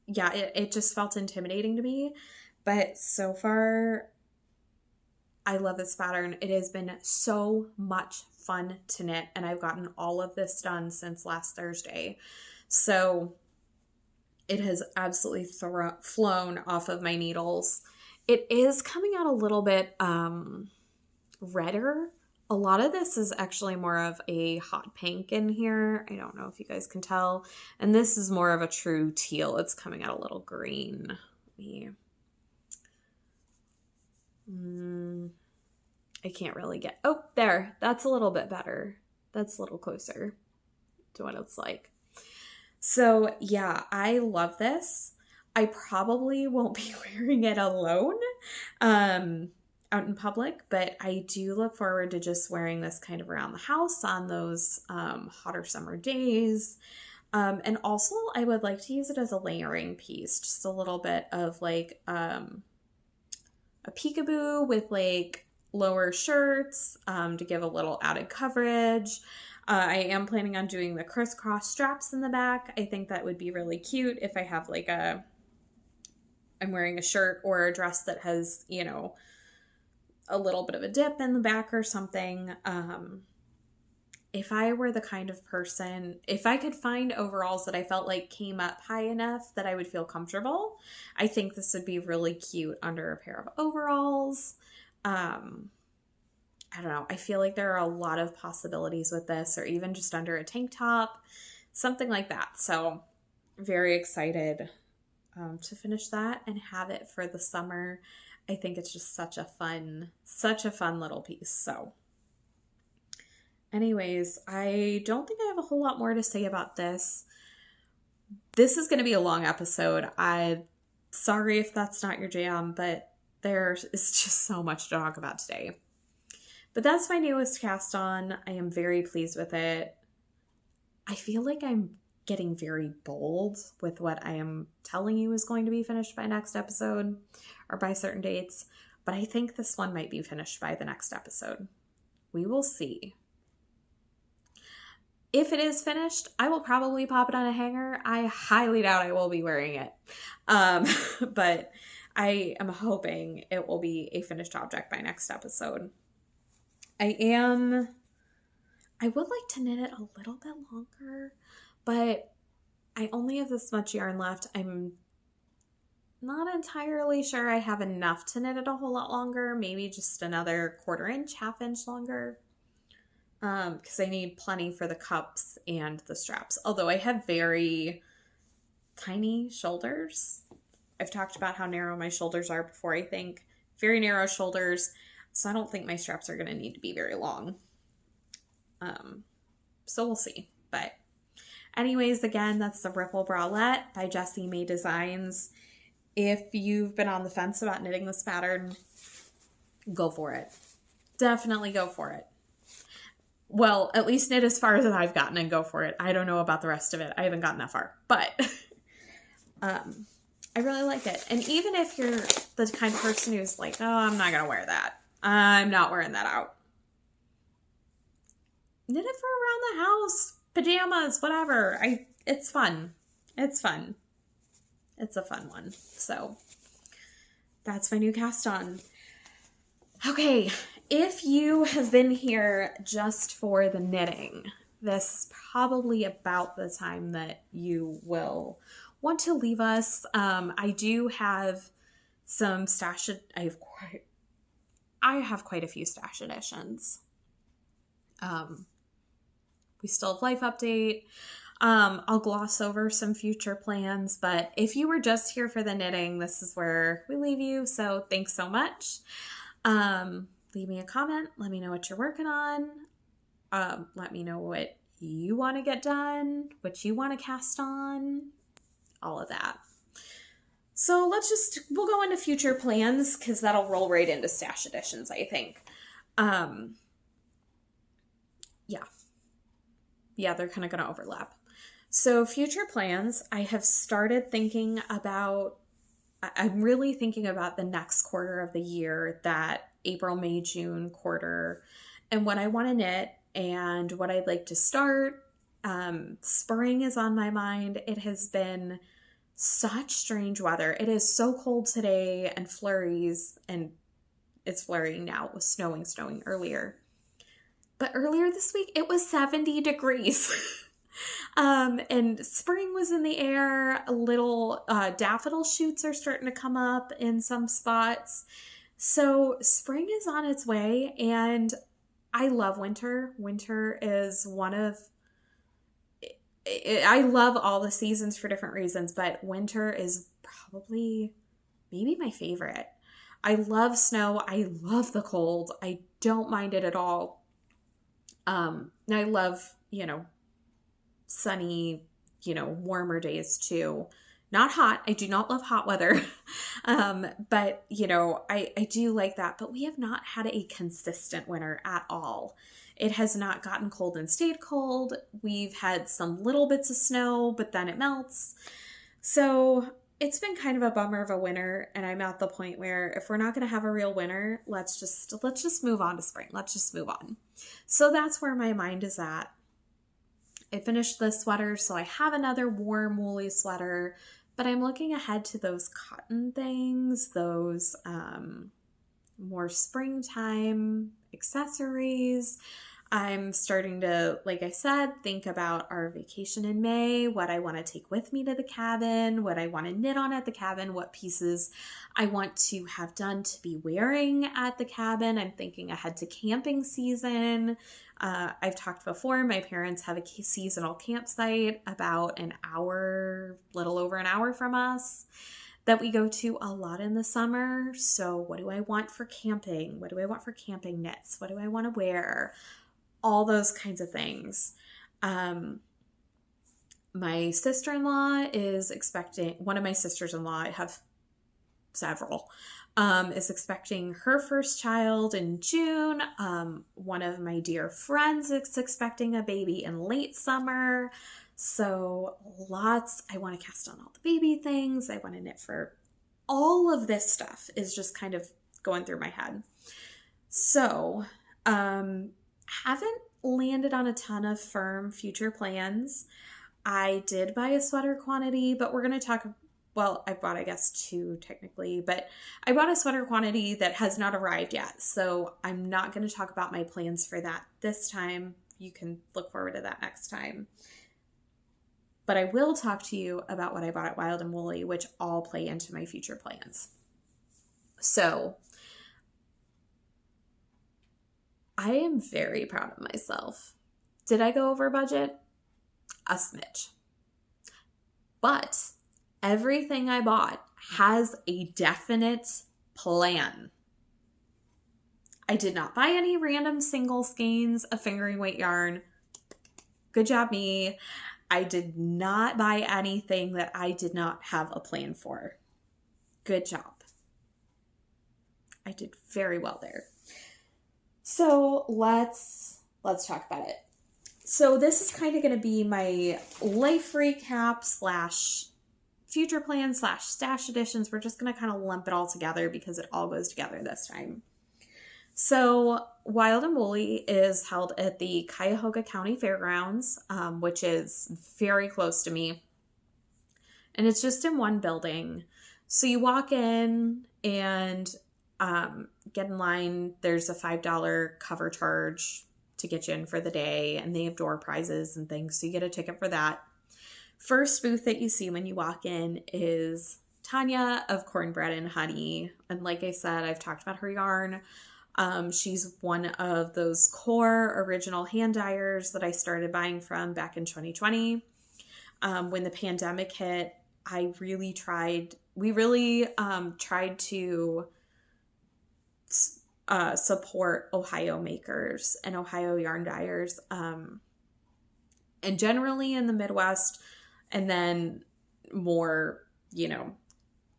yeah, it just felt intimidating to me. But so far, I love this pattern. It has been so much fun to knit, and I've gotten all of this done since last Thursday. So it has absolutely flown off of my needles. It is coming out a little bit redder. A lot of this is actually more of a hot pink in here. I don't know if you guys can tell. And this is more of a true teal. It's coming out a little green. I can't really get, oh, there, that's a little bit better. That's a little closer to what it's like. So yeah, I love this. I probably won't be wearing it alone out in public, but I do look forward to just wearing this kind of around the house on those hotter summer days. And also I would like to use it as a layering piece, just a little bit of like a peekaboo with like lower shirts to give a little added coverage. I am planning on doing the crisscross straps in the back. I think that would be really cute if I have like I'm wearing a shirt or a dress that has, you know, a little bit of a dip in the back or something. If I were the kind of person, if I could find overalls that I felt like came up high enough that I would feel comfortable, I think this would be really cute under a pair of overalls. I don't know. I feel like there are a lot of possibilities with this, or even just under a tank top, something like that. So very excited to finish that and have it for the summer. I think it's just such a fun little piece. So anyways, I don't think I have a whole lot more to say about this. This is going to be a long episode. I'm sorry if that's not your jam, but there is just so much to talk about today. But that's my newest cast on. I am very pleased with it. I feel like I'm getting very bold with what I am telling you is going to be finished by next episode or by certain dates, but I think this one might be finished by the next episode. We will see. If it is finished, I will probably pop it on a hanger. I highly doubt I will be wearing it. But I am hoping it will be a finished object by next episode. I would like to knit it a little bit longer, but I only have this much yarn left. I'm not entirely sure I have enough to knit it a whole lot longer. Maybe just another 1/4 inch, 1/2 inch longer. Because I need plenty for the cups and the straps. Although I have very tiny shoulders. I've talked about how narrow my shoulders are before, I think. Very narrow shoulders. So I don't think my straps are going to need to be very long. So we'll see. But anyways, again, that's the Ripple Bralette by Jessie May Designs. If you've been on the fence about knitting this pattern, go for it. Definitely go for it. Well, at least knit as far as I've gotten and go for it. I don't know about the rest of it. I haven't gotten that far. But I really like it. And even if you're the kind of person who's like, oh, I'm not going to wear that. I'm not wearing that out. Knit it for around the house, pajamas, whatever. It's fun. It's fun. It's a fun one. So that's my new cast on. Okay, if you have been here just for the knitting, this is probably about the time that you will want to leave us. I do have some stash. I have quite a few stash editions. We still have Life Update. I'll gloss over some future plans, but if you were just here for the knitting, this is where we leave you. So thanks so much. Leave me a comment. Let me know what you're working on. Let me know what you want to get done, what you want to cast on, all of that. So we'll go into future plans because that'll roll right into stash editions, I think. Yeah, they're kind of going to overlap. So future plans, I have started thinking about, I'm really thinking about the next quarter of the year, that April, May, June quarter, and what I want to knit and what I'd like to start. Spring is on my mind. It has been such strange weather. It is so cold today and flurries, and it's flurrying now. It was snowing earlier. But earlier this week, it was 70 degrees. And spring was in the air. Little daffodil shoots are starting to come up in some spots. So spring is on its way, and I love winter. Winter is I love all the seasons for different reasons, but winter is probably maybe my favorite. I love snow. I love the cold. I don't mind it at all. And I love, sunny, warmer days too. Not hot. I do not love hot weather. But, I do like that. But we have not had a consistent winter at all. It has not gotten cold and stayed cold. We've had some little bits of snow, but then it melts. So it's been kind of a bummer of a winter. And I'm at the point where if we're not going to have a real winter, let's just move on to spring. Let's just move on. So that's where my mind is at. I finished this sweater, so I have another warm woolly sweater, but I'm looking ahead to those cotton things, those more springtime accessories. I'm starting to, like I said, think about our vacation in May, what I want to take with me to the cabin, what I want to knit on at the cabin, what pieces I want to have done to be wearing at the cabin. I'm thinking ahead to camping season. I've talked before, my parents have a seasonal campsite about little over an hour from us, that we go to a lot in the summer. So what do I want for camping? What do I want for camping knits? What do I want to wear? All those kinds of things. My sister-in-law is expecting, one of my sisters-in-law, I have several, is expecting her first child in June. One of my dear friends is expecting a baby in late summer. So I want to cast on all the baby things. I want to knit for all of this stuff is just kind of going through my head. So, haven't landed on a ton of firm future plans. I did buy a sweater quantity, but we're going to talk, well, I bought, I guess, 2 technically, but I bought a sweater quantity that has not arrived yet. So I'm not going to talk about my plans for that this time. You can look forward to that next time. but I will talk to you about what I bought at Wild and Woolly, which all play into my future plans. So I am very proud of myself. Did I go over budget? A smidge. But everything I bought has a definite plan. I did not buy any random single skeins of fingering weight yarn. Good job, me. I did not buy anything that I did not have a plan for. Good job. I did very well there. So let's talk about it. So this is kind of going to be my life recap slash future plans slash stash additions. We're just going to kind of lump it all together because it all goes together this time. So Wild and Woolly is held at the Cuyahoga County Fairgrounds, which is very close to me. And it's just in one building. So you walk in and get in line. There's a $5 cover charge to get you in for the day, and they have door prizes and things, so you get a ticket for that. First booth that you see when you walk in is Tanya of Cornbread and Honey, and like I said, I've talked about her yarn. She's one of those core original hand dyers that I started buying from back in 2020. When the pandemic hit, we really tried to support Ohio makers and Ohio yarn dyers, and generally in the Midwest, and then more,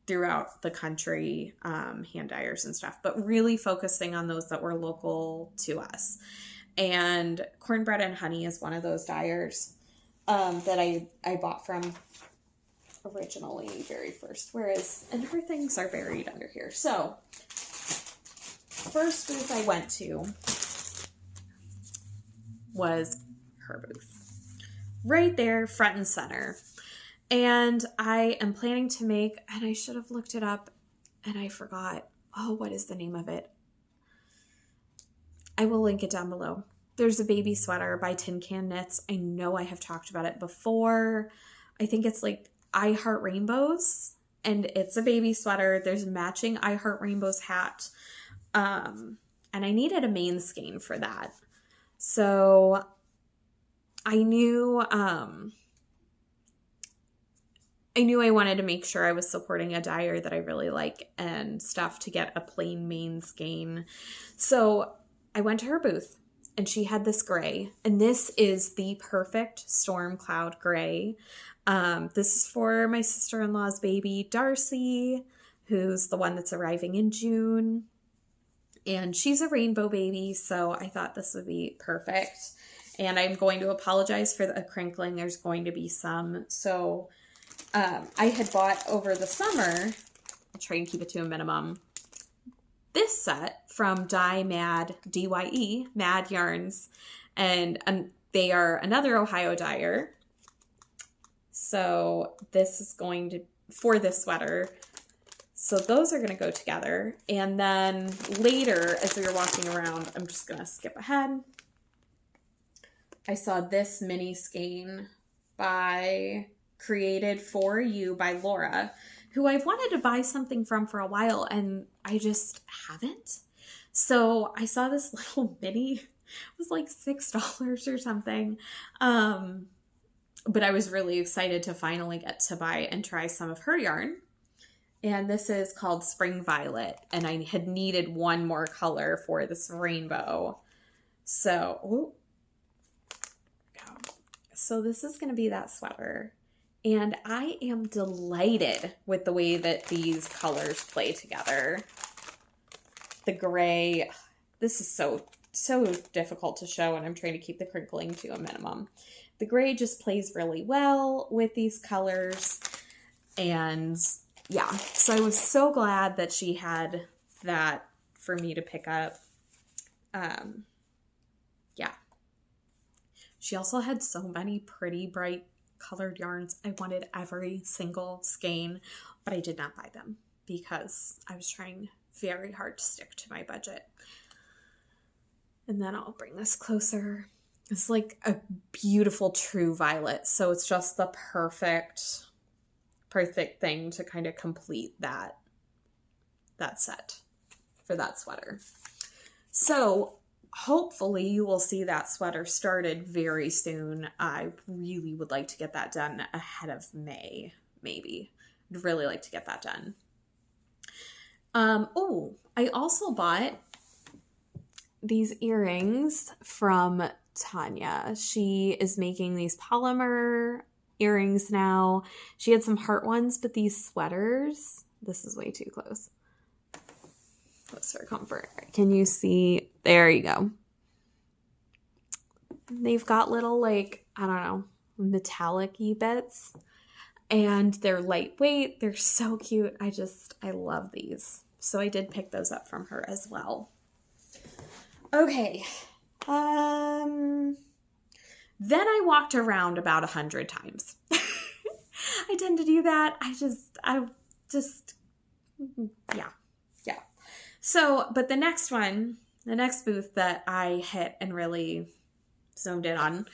throughout the country, hand dyers and stuff, but really focusing on those that were local to us. And Cornbread and Honey is one of those dyers that I bought from originally very first, and her things are buried under here. So first booth I went to was her booth. Right there, front and center. And I am planning to make, and I should have looked it up and I forgot. Oh, what is the name of it? I will link it down below. There's a baby sweater by Tin Can Knits. I know I have talked about it before. I think it's like I Heart Rainbows, and it's a baby sweater. There's a matching I Heart Rainbows hat. And I needed a main skein for that. So I knew I wanted to make sure I was supporting a dyer that I really like and stuff to get a plain main skein. So I went to her booth and she had this gray, and this is the perfect storm cloud gray. This is for my sister-in-law's baby, Darcy, who's the one that's arriving in June. And she's a rainbow baby, so I thought this would be perfect. And I'm going to apologize for the crinkling. There's going to be some. So I had bought over the summer, I'll try and keep it to a minimum, this set from Dye Mad, D-Y-E, Mad Yarns. And they are another Ohio dyer. So this is going to, for this sweater, so those are going to go together. And then later, as we were walking around, I'm just going to skip ahead. I saw this mini skein created for you by Laura, who I've wanted to buy something from for a while, and I just haven't. So I saw this little mini, it was like $6 or something. But I was really excited to finally get to buy and try some of her yarn. And this is called Spring Violet. And I had needed one more color for this rainbow. So this is going to be that sweater. And I am delighted with the way that these colors play together. The gray, this is so difficult to show, and I'm trying to keep the crinkling to a minimum. The gray just plays really well with these colors. And yeah, so I was so glad that she had that for me to pick up. Yeah. She also had so many pretty bright colored yarns. I wanted every single skein, but I did not buy them because I was trying very hard to stick to my budget. And then I'll bring this closer. It's like a beautiful true violet. So it's just the perfect thing to kind of complete that set for that sweater. So hopefully you will see that sweater started very soon. I really would like to get that done ahead of May, maybe. I'd really like to get that done. Oh, I also bought these earrings from Tanya. She is making these polymer earrings now. She had some heart ones, but these sweaters, this is way too close. Close for comfort. Can you see? There you go. They've got little, like, I don't know, metallic-y bits. And they're lightweight. They're so cute. I love these. So I did pick those up from her as well. Okay. Then I walked around about 100 times. I tend to do that. Yeah. So, but the next booth that I hit and really zoomed in on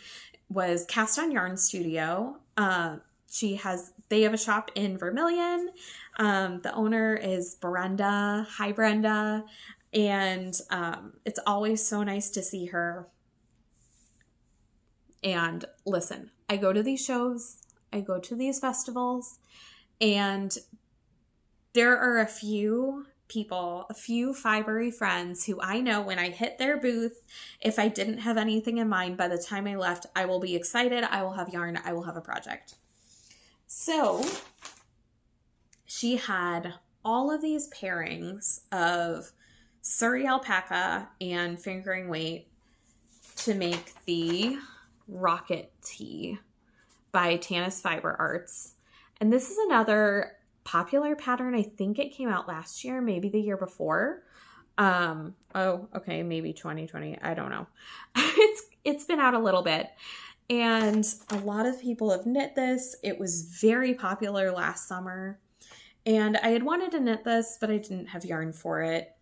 was Cast On Yarn Studio. They have a shop in Vermilion. The owner is Brenda. Hi, Brenda. And it's always so nice to see her. And listen, I go to these shows, I go to these festivals, and there are a few people, a few fibery friends who I know when I hit their booth, if I didn't have anything in mind, by the time I left, I will be excited, I will have yarn, I will have a project. So she had all of these pairings of Surrey alpaca and fingering weight to make the Rocket Tee by Tanis Fiber Arts. And this is another popular pattern. I think it came out last year, maybe the year before. Maybe 2020. I don't know. It's been out a little bit. And a lot of people have knit this. It was very popular last summer. And I had wanted to knit this, but I didn't have yarn for it.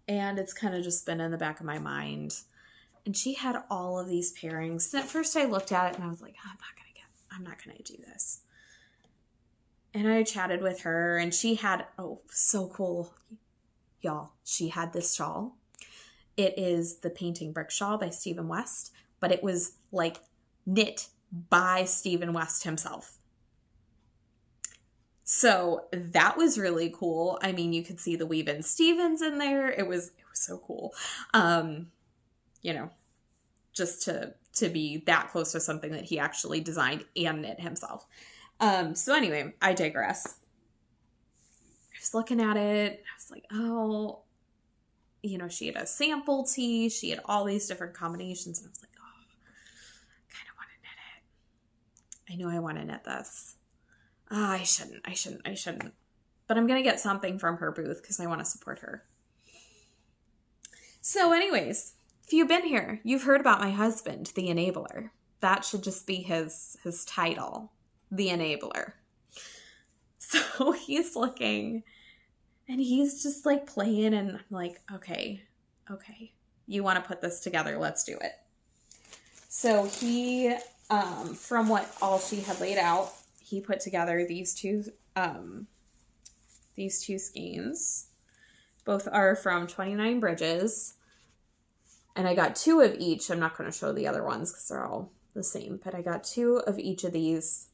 And it's kind of just been in the back of my mind. And she had all of these pairings. And at first I looked at it and I was like, I'm not going to do this. And I chatted with her and she had, so cool, y'all. She had this shawl. It is the Painting Brick Shawl by Stephen West, but it was like knit by Stephen West himself. So that was really cool. I mean, you could see the Weave-In Stevens in there. It was so cool. Just to be that close to something that he actually designed and knit himself. So anyway, I digress. I was looking at it. I was like, she had a sample tee. She had all these different combinations. And I was like, I kind of want to knit it. I know I want to knit this. I shouldn't. But I'm going to get something from her booth because I want to support her. So anyways, if you've been here, you've heard about my husband, the Enabler. That should just be his title, the Enabler. So he's looking and he's just like playing and I'm like, okay, you want to put this together, let's do it. So he, from what all she had laid out, he put together these two skeins. Both are from 29 Bridges. And I got 2 of each. I'm not going to show the other ones because they're all the same. But I got 2 of each of these.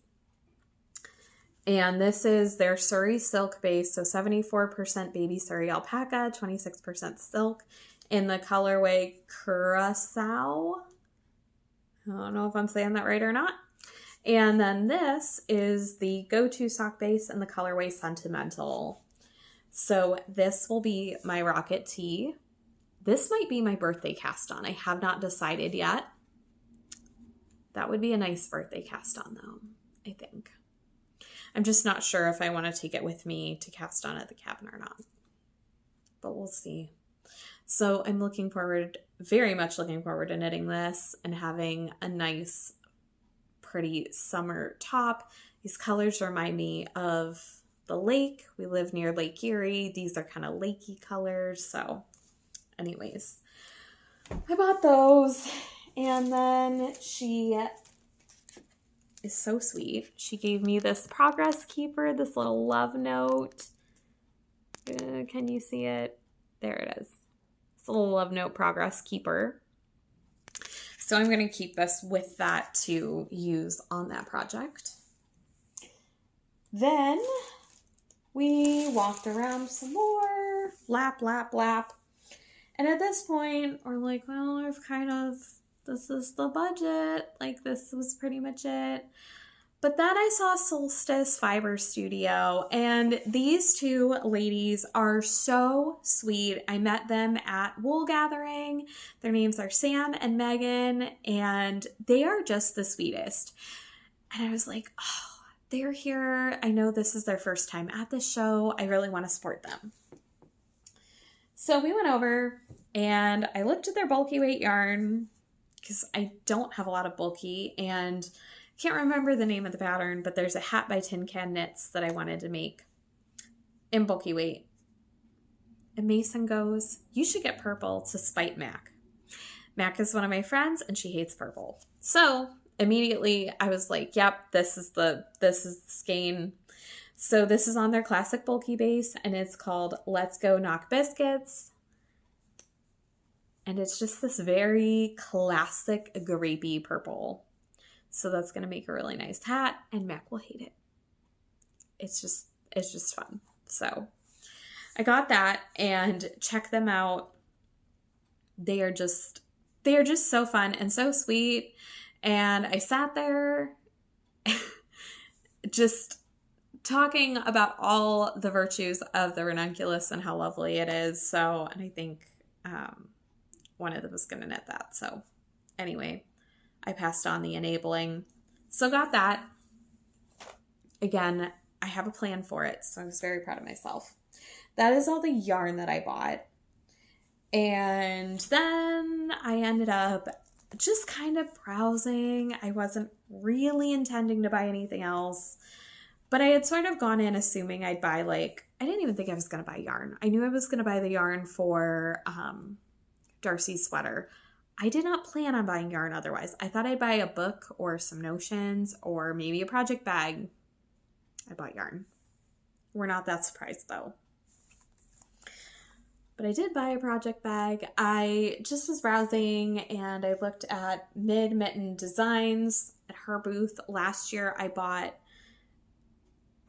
And this is their Surrey silk base. So 74% baby Surrey alpaca, 26% silk in the colorway Curacao. I don't know if I'm saying that right or not. And then this is the go-to sock base in the colorway Sentimental. So this will be my Rocket Tee. This might be my birthday cast on. I have not decided yet. That would be a nice birthday cast on though, I think. I'm just not sure if I want to take it with me to cast on at the cabin or not. But we'll see. So I'm very much looking forward to knitting this and having a nice, pretty summer top. These colors remind me of the lake. We live near Lake Erie. These are kind of lakey colors. So anyways, I bought those And then she is so sweet. She gave me this progress keeper, this little love note. Can you see it? There it is. This little love note progress keeper. So I'm going to keep this with that to use on that project. Then we walked around some more, lap, lap, lap. And at this point, we're like, well, this is the budget. Like, this was pretty much it. But then I saw Solstice Fiber Studio, and these two ladies are so sweet. I met them at Wool Gathering. Their names are Sam and Megan, and they are just the sweetest. And I was like, oh, they're here. I know this is their first time at the show. I really want to support them. So we went over and I looked at their bulky weight yarn because I don't have a lot of bulky, and I can't remember the name of the pattern, but there's a hat by Tin Can Knits that I wanted to make in bulky weight. And Mason goes, you should get purple to spite Mac. Mac is one of my friends and she hates purple. So immediately I was like, yep, this is the skein. So this is on their classic bulky base, and it's called Let's Go Knock Biscuits. And it's just this very classic grapey purple. So that's going to make a really nice hat, and Mac will hate it. It's just fun. So I got that, and check them out. They are just so fun and so sweet. And I sat there just talking about all the virtues of the Ranunculus and how lovely it is. So, and I think one of them was going to knit that. So anyway, I passed on the enabling. So got that. Again, I have a plan for it, so I was very proud of myself. That is all the yarn that I bought. And then I ended up just kind of browsing. I wasn't really intending to buy anything else, but I had sort of gone in assuming I'd buy, like, I didn't even think I was going to buy yarn. I knew I was going to buy the yarn for Darcy's sweater. I did not plan on buying yarn otherwise. I thought I'd buy a book or some notions or maybe a project bag. I bought yarn. We're not that surprised though. But I did buy a project bag. I just was browsing and I looked at Mitten Designs at her booth. Last year I bought,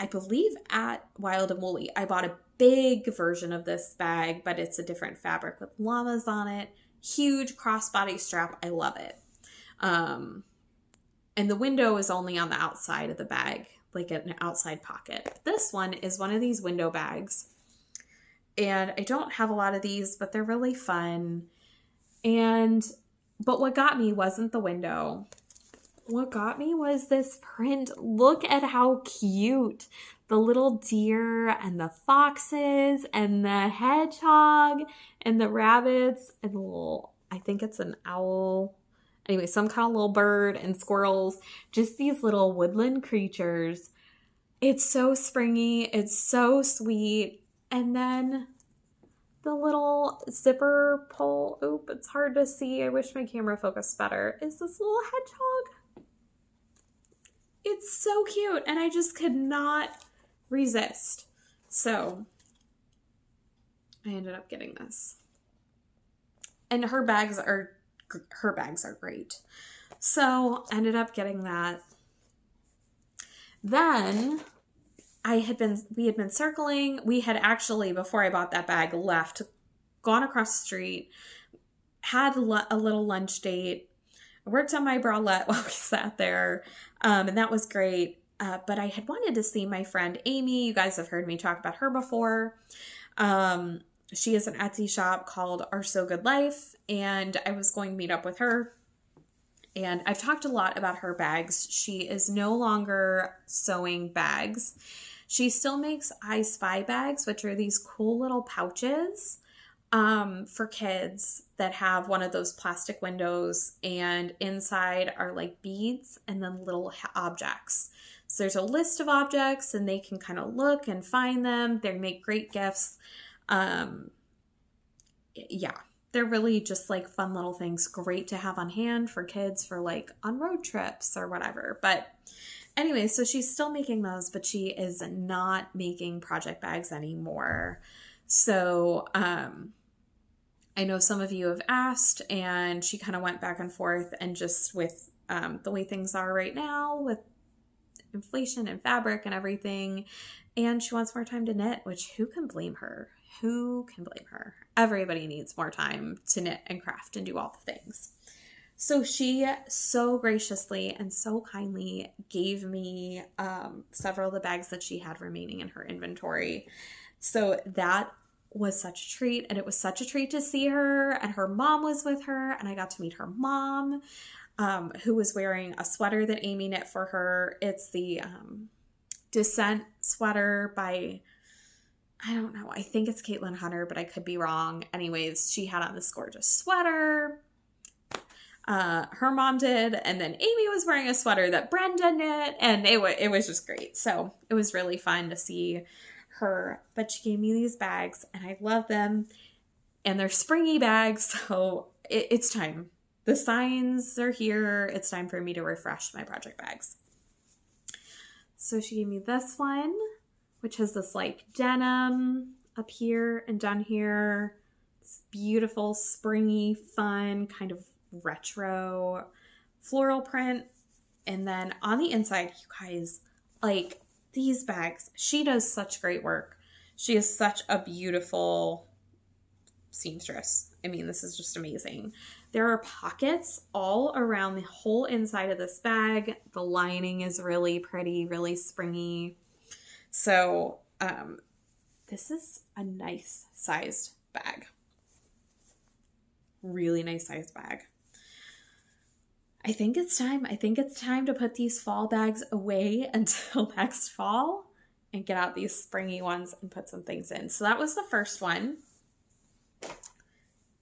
I believe at Wild and Woolly, I bought a big version of this bag, but it's a different fabric with llamas on it. Huge crossbody strap. I love it. And the window is only on the outside of the bag, like an outside pocket. This one is one of these window bags. And I don't have a lot of these, but they're really fun. But what got me wasn't the window. What got me was this print. Look at how cute. The little deer and the foxes and the hedgehog and the rabbits and the little, I think it's an owl. Anyway, some kind of little bird and squirrels. Just these little woodland creatures. It's so springy. It's so sweet. And then the little zipper pull. Oop, it's hard to see. I wish my camera focused better. Is this little hedgehog? It's so cute. And I just could not resist. So I ended up getting this. And her bags are great. So I ended up getting that. Then we had been circling. We had actually, before I bought that bag, gone across the street, had a little lunch date. I worked on my bralette while we sat there, and that was great. But I had wanted to see my friend Amy. You guys have heard me talk about her before. She has an Etsy shop called Our So Good Life, and I was going to meet up with her. And I've talked a lot about her bags. She is no longer sewing bags. She still makes I Spy bags, which are these cool little pouches for kids that have one of those plastic windows, and inside are like beads and then little objects. So there's a list of objects and they can kind of look and find them. They make great gifts. Yeah, they're really just like fun little things, great to have on hand for kids for like on road trips or whatever. But anyway, so she's still making those, but she is not making project bags anymore. So I know some of you have asked, and she kind of went back and forth, and just with the way things are right now with inflation and fabric and everything, and she wants more time to knit, which who can blame her? Who can blame her? Everybody needs more time to knit and craft and do all the things. So she so graciously and so kindly gave me several of the bags that she had remaining in her inventory. So that was such a treat, and it was such a treat to see her, and her mom was with her, and I got to meet her mom, who was wearing a sweater that Amy knit for her. It's the Descent sweater by, I don't know, I think it's Caitlin Hunter, but I could be wrong. Anyways, she had on this gorgeous sweater. Her mom did, and then Amy was wearing a sweater that Brenda knit, and it was just great. So it was really fun to see her, but she gave me these bags, and I love them, and they're springy bags, so it's time. The signs are here. It's time for me to refresh my project bags. So she gave me this one, which has this like denim up here and down here. This beautiful, springy, fun, kind of retro floral print. And then on the inside, you guys, like these bags, she does such great work. She is such a beautiful seamstress. I mean, this is just amazing. There are pockets all around the whole inside of this bag. The lining is really pretty, really springy. So this is a nice sized bag. Really nice sized bag. I think it's time. I think it's time to put these fall bags away until next fall and get out these springy ones and put some things in. So that was the first one.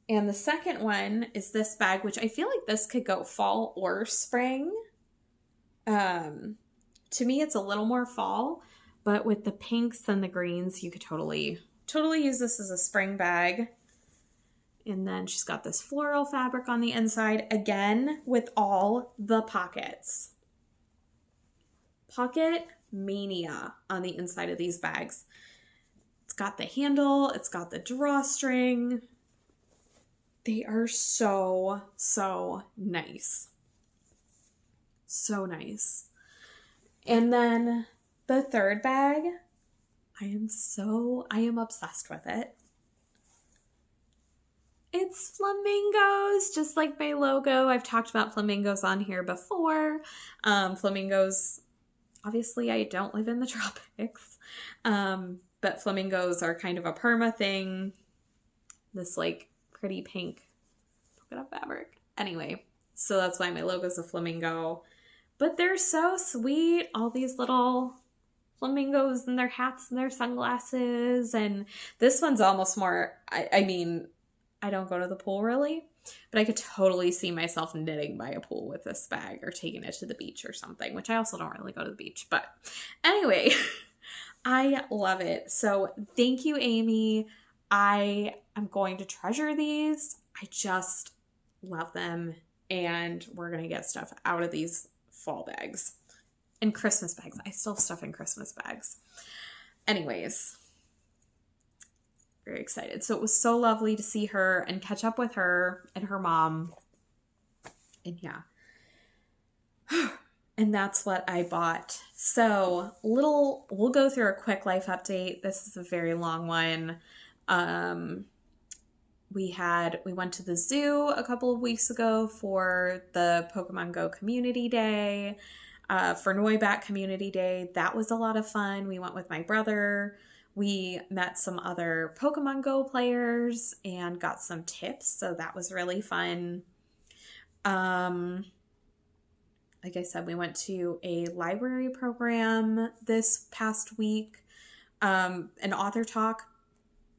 And the second one is this bag, which I feel like this could go fall or spring. To me, it's a little more fall, but with the pinks and the greens, you could totally use this as a spring bag. And then she's got this floral fabric on the inside, again, with all the pockets. Pocket mania on the inside of these bags. It's got the handle, it's got the drawstring. They are so, so nice. So nice. And then the third bag, I am obsessed with it. It's flamingos, just like my logo. I've talked about flamingos on here before. Flamingos, obviously I don't live in the tropics, but flamingos are kind of a perma thing. This like pretty pink polka dot fabric. Anyway, so that's why my logo is a flamingo. But they're so sweet. All these little flamingos and their hats and their sunglasses. And this one's almost more, I mean, I don't go to the pool really, but I could totally see myself knitting by a pool with this bag or taking it to the beach or something, which I also don't really go to the beach. But anyway, I love it. So thank you, Amy. I am going to treasure these. I just love them. And we're going to get stuff out of these fall bags and Christmas bags. I still have stuff in Christmas bags. Anyways, very excited. So it was so lovely to see her and catch up with her and her mom. And yeah. And that's what I bought. So we'll go through a quick life update. This is a very long one. We went to the zoo a couple of weeks ago for the Pokemon Go Community Day, for Noibat Community Day. That was a lot of fun. We went with my brother. We met some other Pokemon Go players and got some tips. So that was really fun. Like I said, we went to a library program this past week, an author talk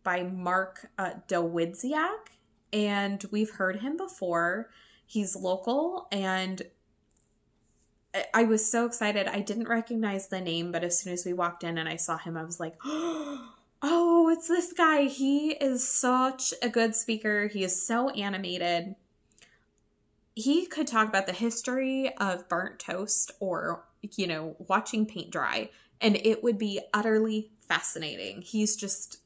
by Mark Dawidziak, and we've heard him before. He's local, and I was so excited. I didn't recognize the name, but as soon as we walked in and I saw him, I was like, oh, Oh, it's this guy. He is such a good speaker. He is so animated. He could talk about the history of burnt toast or, watching paint dry, and it would be utterly fascinating. He's just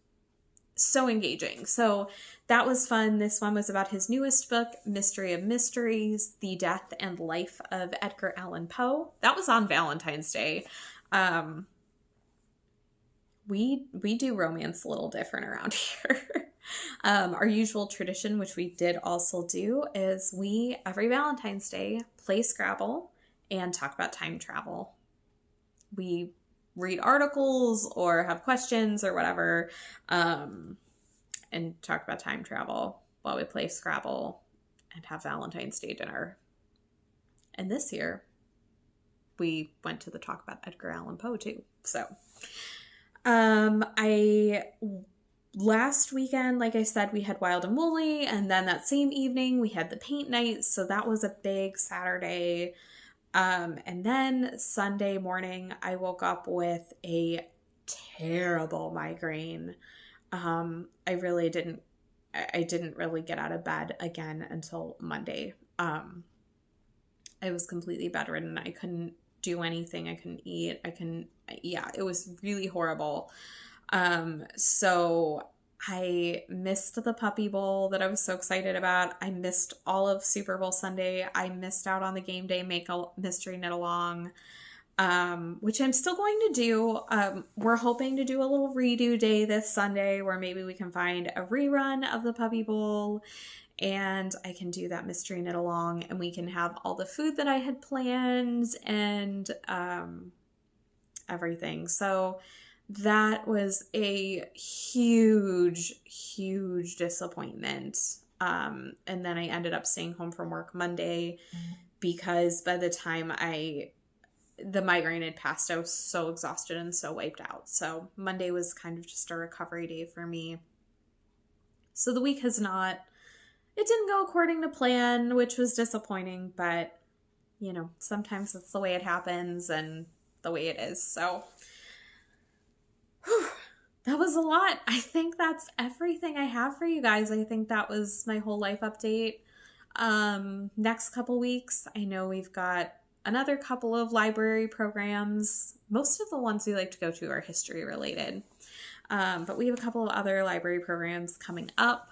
so engaging. So that was fun. This one was about his newest book, Mystery of Mysteries, The Death and Life of Edgar Allan Poe. That was on Valentine's Day. We do romance a little different around here. Our usual tradition, which we did also do, is we, every Valentine's Day, play Scrabble and talk about time travel. We read articles or have questions or whatever, and talk about time travel while we play Scrabble and have Valentine's Day dinner. And this year, we went to the talk about Edgar Allan Poe too. So, last weekend, like I said, we had Wild and Woolly, and then that same evening we had the paint night. So that was a big Saturday. And then Sunday morning, I woke up with a terrible migraine. I didn't really get out of bed again until Monday. I was completely bedridden. I couldn't do anything. I couldn't eat. It was really horrible. So I missed the puppy bowl that I was so excited about. I missed all of Super Bowl Sunday. I missed out on the game day make a mystery knit along, which I'm still going to do. We're hoping to do a little redo day this Sunday where maybe we can find a rerun of the puppy bowl and I can do that mystery knit along and we can have all the food that I had planned and everything. So that was a huge, huge disappointment. And then I ended up staying home from work Monday because by the time the migraine had passed, I was so exhausted and so wiped out. So Monday was kind of just a recovery day for me. So the week it didn't go according to plan, which was disappointing, but sometimes that's the way it happens and the way it is. So that was a lot. I think that's everything I have for you guys. I think that was my whole life update. Next couple weeks, I know we've got another couple of library programs. Most of the ones we like to go to are history related. But we have a couple of other library programs coming up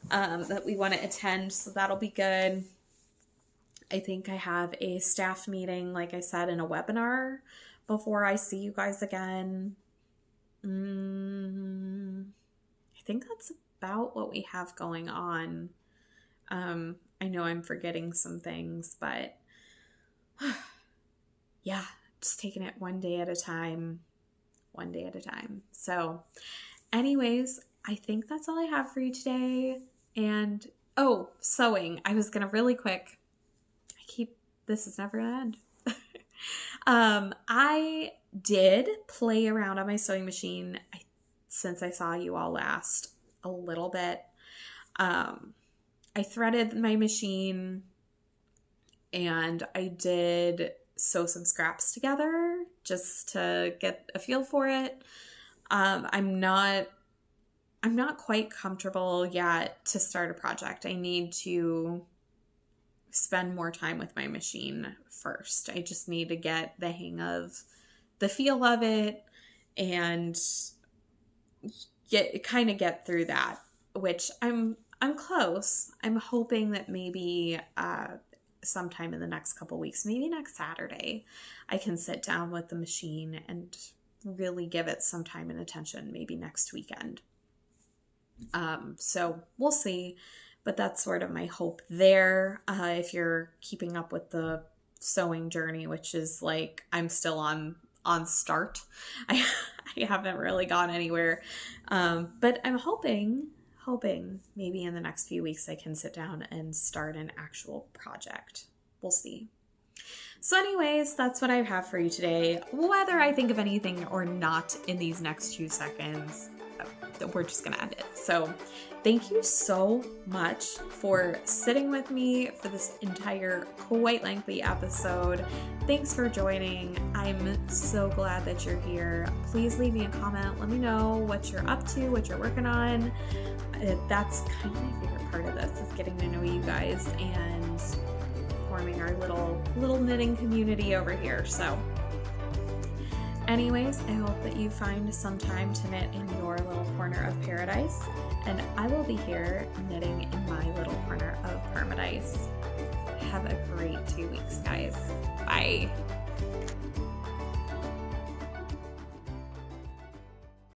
that we want to attend. So that'll be good. I think I have a staff meeting, like I said, in a webinar before I see you guys again. I think that's about what we have going on. I know I'm forgetting some things, but yeah, just taking it one day at a time. So anyways, I think that's all I have for you today. And sewing. I was going to really quick. This is never going to end. I did play around on my sewing machine since I saw you all last a little bit. I threaded my machine and I did sew some scraps together just to get a feel for it. I'm not quite comfortable yet to start a project. I need to spend more time with my machine first. I just need to get the hang of the feel of it and get through that, which I'm close. I'm hoping that maybe sometime in the next couple weeks, maybe next Saturday, I can sit down with the machine and really give it some time and attention, maybe next weekend. So we'll see, but that's sort of my hope there. If you're keeping up with the sewing journey, which is like, I'm still on start. I haven't really gone anywhere. But I'm hoping maybe in the next few weeks I can sit down and start an actual project. We'll see. So anyways, that's what I have for you today. Whether I think of anything or not in these next few seconds, we're just gonna end it. So thank you so much for sitting with me for this entire quite lengthy episode. Thanks for joining. I'm so glad that you're here. Please leave me a comment. Let me know what you're up to, what you're working on. That's kind of my favorite part of this, is getting to know you guys and forming our little knitting community over here. So anyways, I hope that you find some time to knit in your little corner of paradise, and I will be here knitting in my little corner of permadise. Have a great 2 weeks, guys. Bye.